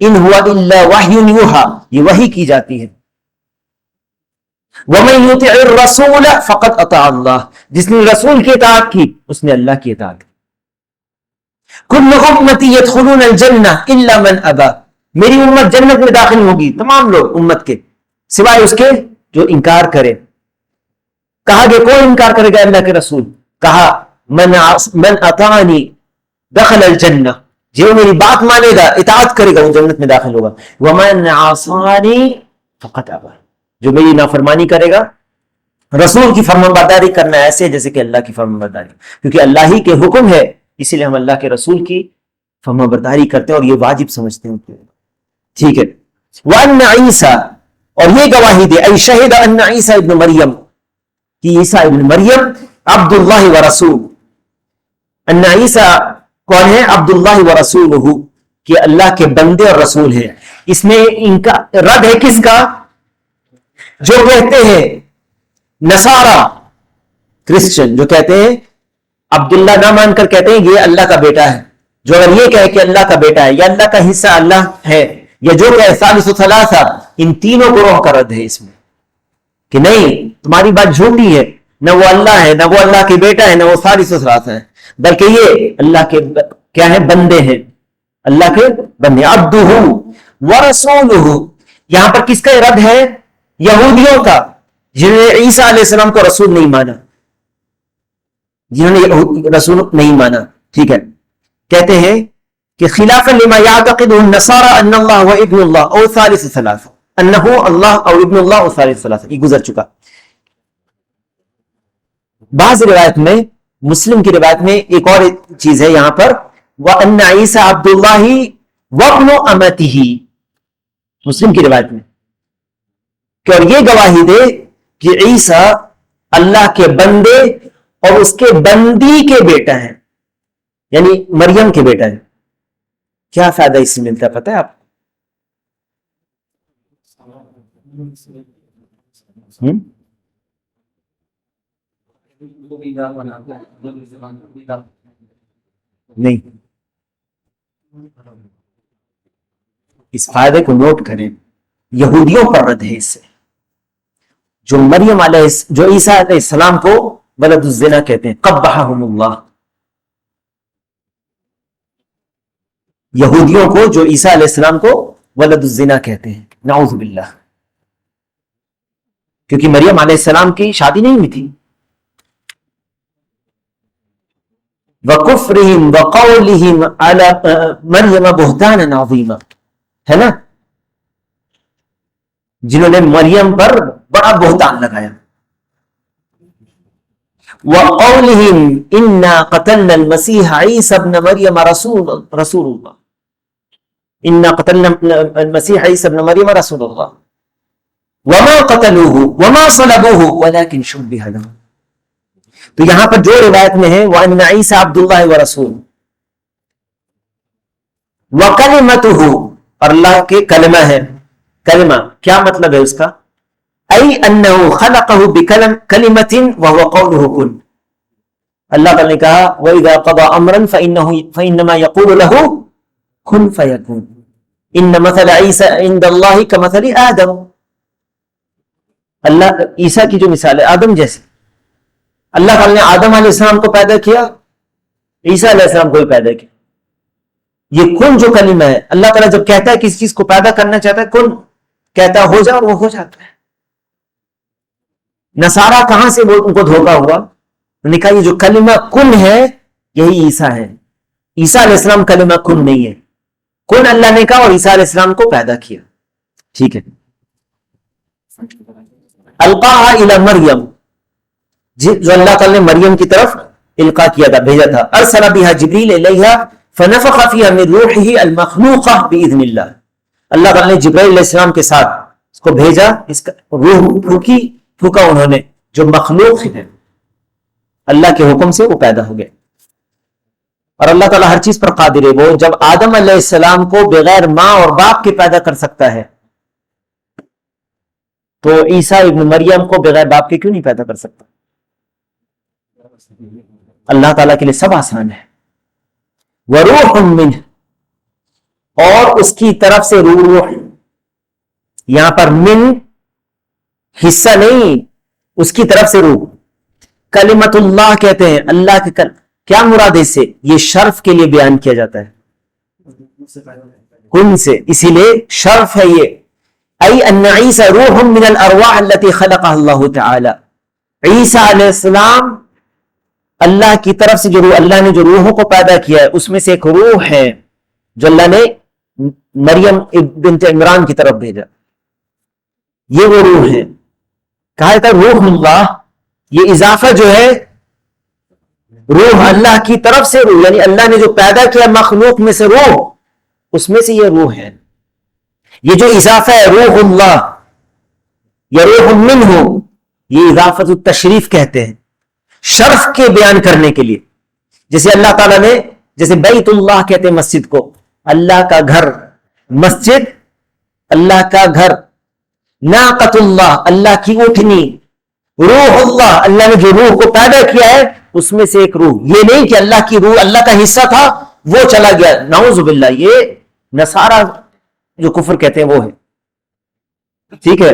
ان هو الا وحی یوحى، یہ وحی کی جاتی ہے. ومن يطع الرسول فقد اطاع اللہ، جس نے رسول کی اطاعت کی اس نے اللہ کی اطاعت کی. کل امتی يدخلون الجنہ الا من ابى، میری امت جنت میں داخل ہوگی، تمام لوگ امت کے، سوائے اس کے جو انکار کرے. کہا کہ کون انکار کرے گا اللہ کے رسول؟ کہا من اطاعنی دخل الجنہ، جو میری بات مانے گا اطاعت کرے گا وہ جنت میں داخل ہوگا. ومن عصانی فقد ابى، جو میری نافرمانی کرے گا. رسول کی فرمانبرداری کرنا ایسے جیسے کہ اللہ کی فرمانبرداری، کیونکہ اللہ ہی کے حکم ہے، اسی لیے ہم اللہ کے رسول کی فرمانبرداری کرتے ہیں اور یہ واجب سمجھتے ہیں. ٹھیک ہے. وَأَنَّ عِيسَىٰ، اور یہ گواہی دے، اَيْ شَهِدَ أَنَّ عِيسَىٰ ابن مریم، کہ عیسیٰ ابن مریم عبد اللہ و رسول. ان عیسیٰ کون ہے؟ عبد اللہ و رسولہ، کہ اللہ کے بندے اور رسول ہے. اس میں ان کا رد ہے کس کا؟ جو کہتے ہیں نصارہ کرسچن، جو کہتے ہیں عبداللہ نہ مان کر کہتے ہیں یہ اللہ کا بیٹا ہے. جو اگر یہ کہے کہ اللہ کا بیٹا ہے یا اللہ کا حصہ اللہ ہے، یا جو کہ ثالث ثلاثہ، ان تینوں گروہ کا رد ہے اس میں کہ نہیں، تمہاری بات جھوٹی ہے، نہ وہ اللہ ہے، نہ وہ اللہ کے بیٹا ہے، نہ وہ ثالث ثلاثہ ہے، بلکہ یہ اللہ کے کیا ہے؟ بندے ہیں، اللہ کے بندے. عبدہ ورسولہ، یہاں پر کس کا رد ہے؟ یہودیوں کا، جنہوں نے عیسیٰ علیہ السلام کو رسول نہیں مانا، جنہوں نے رسول نہیں مانا. ٹھیک ہے. کہتے ہیں کہ خلافا لما يعتقده النصارى ان اللہ هو ابن اللہ او ثالث ثلاثہ، انه اللہ او ابن اللہ او ثالث ثلاثہ، یہ گزر چکا. بعض روایت میں، مسلم کی روایت میں ایک اور چیز ہے یہاں پر، وَأَنَّ عِيسَىٰ عَبْدُ اللَّهِ وَابْنُ أَمَتِهِ، مسلم کی روایت میں، کہ اور یہ گواہی دے کہ عیسیٰ اللہ کے بندے اور اس کے بندی کے بیٹا ہے، یعنی مریم کے بیٹا ہے. کیا فائدہ اس سے ملتا ہے پتہ ہے آپ؟ نہیں، اس فائدے کو نوٹ کریں. یہودیوں پر رد ہے اس سے، جو مریم جو عیسیٰ علیہ السلام کو ولد الزنا کہتے ہیں، قبحہم اللہ. یہودیوں کو جو عیسیٰ علیہ السلام کو ولد الزنا کہتے ہیں، نعوذ باللہ، کیونکہ مریم علیہ السلام کی شادی نہیں ہوئی تھی. وَكُفْرِهِمْ وَقَوْلِهِمْ عَلَى مَرْيَمَ بُهْتَانًا عَظِيمًا، ہے نا، جنہوں نے مریم پر بڑا بہتان لگایا. وَقَوْلِهِمْ إِنَّا قَتَلْنَا الْمَسِيحَ عِيسَى ابْنَ مَرْيَمَ رَسُولُ اللَّهِ، إِنَّا قَتَلْنَا الْمَسِيحَ عِيسَى ابْنَ مَرْيَمَ رَسُولُ اللَّهِ وَمَا قَتَلُوهُ وَمَا صَلَبُوهُ وَلَكِنْ شُبِّهَ لَهُمْ. تو یہاں پر جو روایت میں ہے وَأَنَّ عِيسَىٰ عَبْدُ اللَّهِ وَرَسُولُهُ، وَكَلِمَتُهُ، اور اللہ کے کلمہ ہے. کلمہ کیا مطلب ہے اس کا؟ أي أنه خلقه بكلمة وهو قوله كن. اللہ تعالیٰ نے کہا وَإِذَا قَضَى أَمْرًا فَإِنَّمَا يَقُولُ لَهُ كُن فَيَكُونُ إِنَّ مَثَلَ عِيسَىٰ عِندَ اللَّهِ كَمَثَلِ آدَمَ. اللہ عیسیٰ کی جو مثال ہے آدم جیسے، اللہ تعالیٰ نے آدم علیہ السلام کو پیدا کیا، عیسیٰ علیہ السلام کو بھی پیدا کیا. یہ کن جو کلمہ ہے، اللہ تعالیٰ جب کہتا ہے کسی چیز کو پیدا کرنا چاہتا ہے، کن کہتا ہے ہو جا، اور وہ ہو جاتا ہے. نصارہ کہاں سے ان کو دھوکا ہوا؟ انہوں نے کہا یہ جو کلمہ کن ہے یہی عیسیٰ ہے. عیسیٰ علیہ السلام کلمہ کن نہیں ہے، کن اللہ نے کہا اور عیسیٰ علیہ السلام کو پیدا کیا. ٹھیک ہے. القاها الى مریم، جو اللہ تعالیٰ نے مریم کی طرف القا کیا تھا، بھیجا تھا. ارسل بها جبریل الیہا فنفخ فیہا من روحہ المخلوقہ باذن اللہ. اللہ تعالیٰ نے جبرائیل علیہ السلام کے ساتھ اس کو بھیجا، اس کا روح پھونکا انہوں نے، جو مخلوق ہے اللہ کے حکم سے وہ پیدا ہو گئے. اور اللہ تعالیٰ ہر چیز پر قادر ہے. وہ جب آدم علیہ السلام کو بغیر ماں اور باپ کے پیدا کر سکتا ہے تو عیسیٰ ابن مریم کو بغیر باپ کے کیوں نہیں پیدا کر سکتا؟ اللہ تعالیٰ کے لیے سب آسان ہے. وروح منہ، اور اس کی طرف سے روح. یہاں پر من حصہ نہیں، اس کی طرف سے روح. کلمت اللہ کہتے ہیں اللہ کے کیا مراد ہے اس سے؟ یہ شرف کے لیے بیان کیا جاتا ہے، کن سے، اسی لیے شرف ہے یہ. ای ان عیسی روح من الارواح التي خلقها اللہ تعالی. عیسیٰ علیہ السلام اللہ کی طرف سے جو روح، اللہ نے جو روحوں کو پیدا کیا ہے اس میں سے ایک روح ہے جو اللہ نے مریم بنت عمران کی طرف بھیجا. یہ وہ روح ہے. کہا جاتا ہے روح اللہ، یہ اضافہ جو ہے روح اللہ کی طرف سے روح، یعنی اللہ نے جو پیدا کیا مخلوق میں سے روح، اس میں سے یہ روح ہے. یہ جو اضافہ ہے روح اللہ یا روح منہ، یہ اضافت التشریف کہتے ہیں، شرف کے بیان کرنے کے لیے. جیسے اللہ تعالیٰ نے، جیسے بیت اللہ کہتے ہیں مسجد کو، اللہ کا گھر، مسجد اللہ کا گھر. ناقۃ اللہ، اللہ کی اٹھنی. روح اللہ، اللہ نے جو روح کو پیدا کیا ہے اس میں سے ایک روح. یہ نہیں کہ اللہ کی روح اللہ کا حصہ تھا وہ چلا گیا، نعوذ باللہ، یہ نصارہ جو کفر کہتے ہیں وہ ہے. ٹھیک ہے.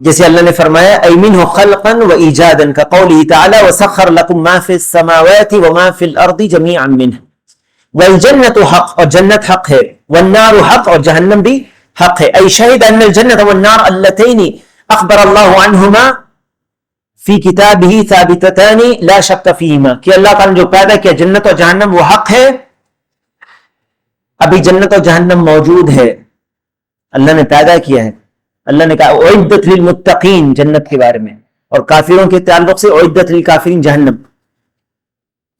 جیسے اللہ نے فرمایا ایمنہ خلقا و ایجادا کقولہ تعالی وسخر لکم ما فی السماوات وما فی الارض جميعا منہ. والجنت حق، اور جنت حق ہے. والنار حق، اور جہنم بھی حق ہے. ای شہد ان الجنت والنار اللتین اخبر اللہ عنہما فی کتابہ ثابتتان لا شک فیہما، کہ اللہ تعالیٰ نے جو پیدا کیا جنت اور جہنم وہ حق ہے. ابھی جنت اور جہنم موجود ہے، اللہ نے پیدا کیا ہے. اللہ نے کہا اعدت للمتقین جنت کے بارے میں، اور کافروں کے تعلق سے اعدت للکافرین جہنم.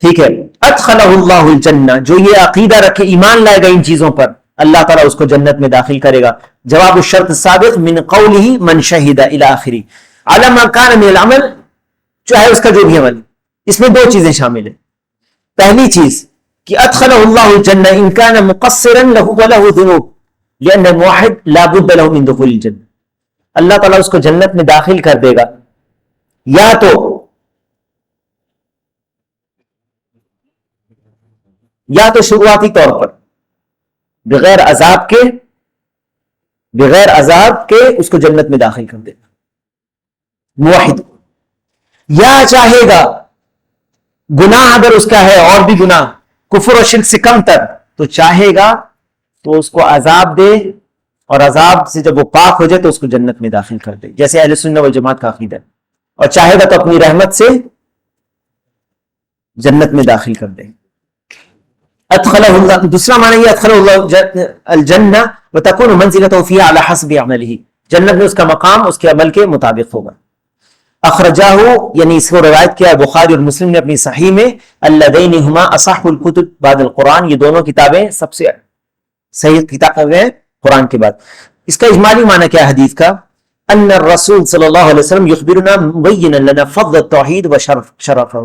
ٹھیک ہے. ادخلہ اللہ الجنہ، جو یہ عقیدہ رکھے، ایمان لائے گا ان چیزوں پر، اللہ تعالیٰ اس کو جنت میں داخل کرے گا. جواب الشرط السابق من قولہ من شہد الی آخری علی ما کان من العمل، چاہے اس کا جو بھی عمل. اس میں دو چیزیں شامل ہیں. پہلی چیز کہ ادخلہ اللہ الجنہ ان کان مقصرا لہ ولہ ذنوب لأن الموحد لا بد له من دخول الجنہ. اللہ تعالیٰ اس کو جنت میں داخل کر دے گا یا تو شروعاتی طور پر بغیر عذاب کے اس کو جنت میں داخل کر دے گا موحد کو، یا چاہے گا گناہ اگر اس کا ہے اور بھی گناہ کفر و شرک سے کم تر، تو چاہے گا تو اس کو عذاب دے، اور عذاب سے جب وہ پاک ہو جائے تو اس کو جنت میں داخل کر دے، جیسے اہل سنت والجماعت کا عقیدہ ہے. اور چاہے گا تو اپنی رحمت سے جنت میں داخل کر دے. ادخلہ اللہ، دوسرا معنی یہ ادخلہ اللہ الجنہ وتکون منزلتہ فیہا علی حسب عملہ، جنت میں اس کا مقام اس کے عمل کے مطابق ہوگا. اخرجاہ، یعنی اس کو روایت کیا بخاری اور مسلم نے اپنی صحیح میں، اللذین ہما اصح الکتب بعد القرآن، یہ دونوں کتابیں سب سے صحیح کتابیں ہیں قرآن کے بعد. اس کا اجمالی معنی کیا ہے حدیث کا؟ ان الرسول صلی اللہ علیہ وسلم یخبرنا مبینا لنا فضل التوحید و شرفہ،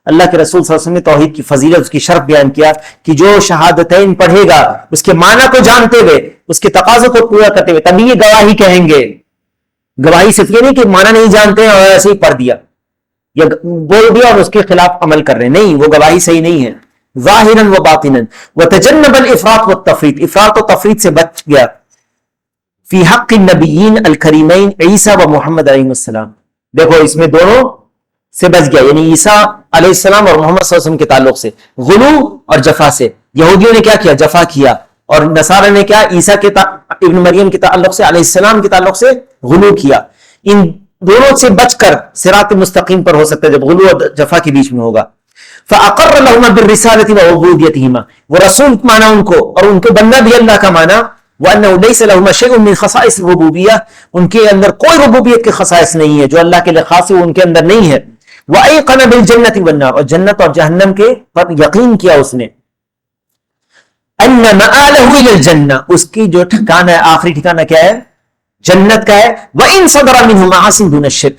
اللہ کے رسول صلی اللہ علیہ وسلم نے توحید کی فضیلت، اس کی شرف بیان کیا کہ جو شہادتین پڑھے گا اس کے معنی کو جانتے ہوئے، اس کے تقاضوں کو پورا کرتے ہوئے، تبھی یہ گواہی کہیں گے. گواہی صرف یہ نہیں کہ معنی نہیں جانتے ہیں اور ایسے ہی پڑھ دیا یا بول دیا اور اس کے خلاف عمل کر رہے ہیں، نہیں، وہ گواہی صحیح نہیں ہے. ظاہراً و باطناً وتجنب الافراط والتفریط، افراط و تفریط سے بچ گیا. فی حق النبیین الکریمین عیسیٰ و محمد علیہ السلام، دیکھو اس میں دونوں سے بچ گیا، یعنی عیسیٰ علیہ السلام اور محمد صلی اللہ علیہ وسلم کے تعلق سے. غلو اور جفا سے، یہودیوں نے کیا کیا؟ جفا کیا. اور نصارہ نے کیا؟ عیسیٰ کے ابن مریم کے تعلق سے، علیہ السلام کے تعلق سے غلو کیا. ان دونوں سے بچ کر صراط مستقیم پر ہو سکتا ہے جب غلو اور جفا کے بیچ میں ہوگا. فَأَقَرَّ لَهُمَا بِالرِّسَالَةِ وَعُبُودِيَتِهِمَا، وہ رسول مانا ان کو اور ان کو بندہ بھی اللہ کا مانا. وَأَنَّهُ لَيْسَ لَهُمَا شَيْءٌ مِّن خَصَائِصِ الرُّبُوبِيَّةِ، ان کے اندر کوئی ربوبیت کے خصائص نہیں ہے، جو اللہ کے لیے خاص ہے وہ ان کے اندر نہیں ہے. وَأَيْقَنَ بِالْجَنَّةِ وَالنَّارِ، اور جنت اور جہنم کے پر یقین کیا اس نے. أَنَّ مَآلَهُ إِلَى الْجَنَّةِ، اس کی جو ٹھکانہ ہے، آخری ٹھکانہ کیا ہے؟ جنت کا ہے. وَإِن صَدَرَ مِنْهُ مَعَاصٍ دُونَ الشِّرْكِ،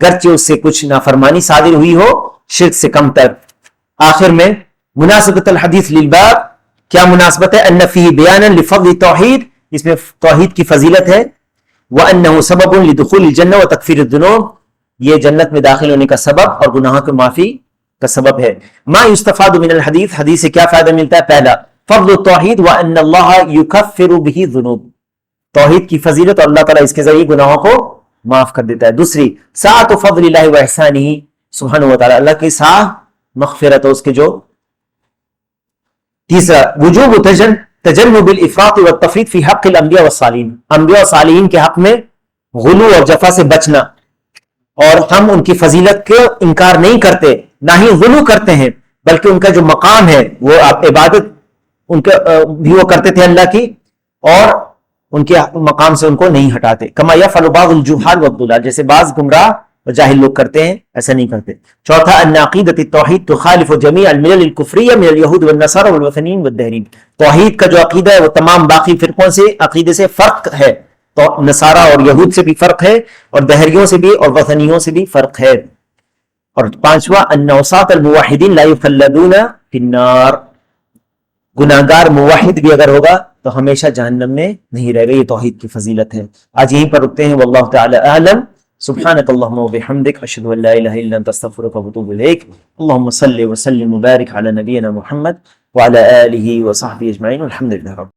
گرچہ اس سے کچھ نافرمانی صادر ہوئی ہو شرک سے کم تر. آخر میں مناسبت الحدیث للباب، کیا مناسبت ہے؟ ان فیہ بیانا لفضل التوحید، اس میں توحید کی فضیلت ہے. وانہ سبب لدخول الجنہ وتکفیر الذنوب، یہ جنت میں داخل ہونے کا سبب اور گناہوں کی معافی کا سبب ہے۔ ما یستفاد من الحدیث، حدیث سے کیا فائدہ ملتا ہے؟ پہلا، فضل التوحید وان اللہ یکفر به الذنوب، توحید کی فضیلت اور اللہ تعالیٰ اس کے ذریعے گناہوں کو معاف کر دیتا ہے۔ دوسری، سعۃ فضل اللہ و احسانہ سبحانہ و تعالی، اللہ کی سعہ مغفرت اس کے جو۔ تیسرا، وجوب تجنب الافراط والتفریط فی حق الانبیاء والصالحین، انبیاء و صالحین کے حق میں غلو اور جفا سے بچنا، اور ہم ان کی فضیلت کو انکار نہیں کرتے، نہ ہی غلو کرتے ہیں، بلکہ ان کا جو مقام ہے وہ عبادت ان کے بھی وہ کرتے تھے اللہ کی، اور ان کے مقام سے ان کو نہیں ہٹاتے۔ کما یفعل بعض الجہال والضلال، جیسے بعض گمراہ اور جاہل لوگ کرتے ہیں، ایسا نہیں کرتے۔ چوتھا، ان عقیدۃ التوحید تخالف جمیع الملل الکفریہ من الیہود والنصارى والوثنیین والدہرین، توحید کا جو عقیدہ ہے وہ تمام باقی فرقوں سے عقیدے سے فرق ہے، تو نصارہ اور یہود سے بھی فرق ہے، اور دہریوں سے بھی اور وثنیوں سے بھی فرق ہے۔ اور پانچواں، ان عصاة الموحدین لا یخلدون فی النار، گناہگار موحد بھی اگر ہوگا تو ہمیشہ جہنم میں نہیں رہے گا، یہ توحید کی فضیلت ہے۔ آج یہیں پر رکتے ہیں، واللہ تعالی اعلم، سبحانک اللہم وبحمدک، اشہد ان لا الہ الا انت، استغفرک واتوب الیک۔ اللہم صل وسلم وبارک علی نبینا محمد وعلی آلہ وصحبہ اجمعین، والحمد للہ رب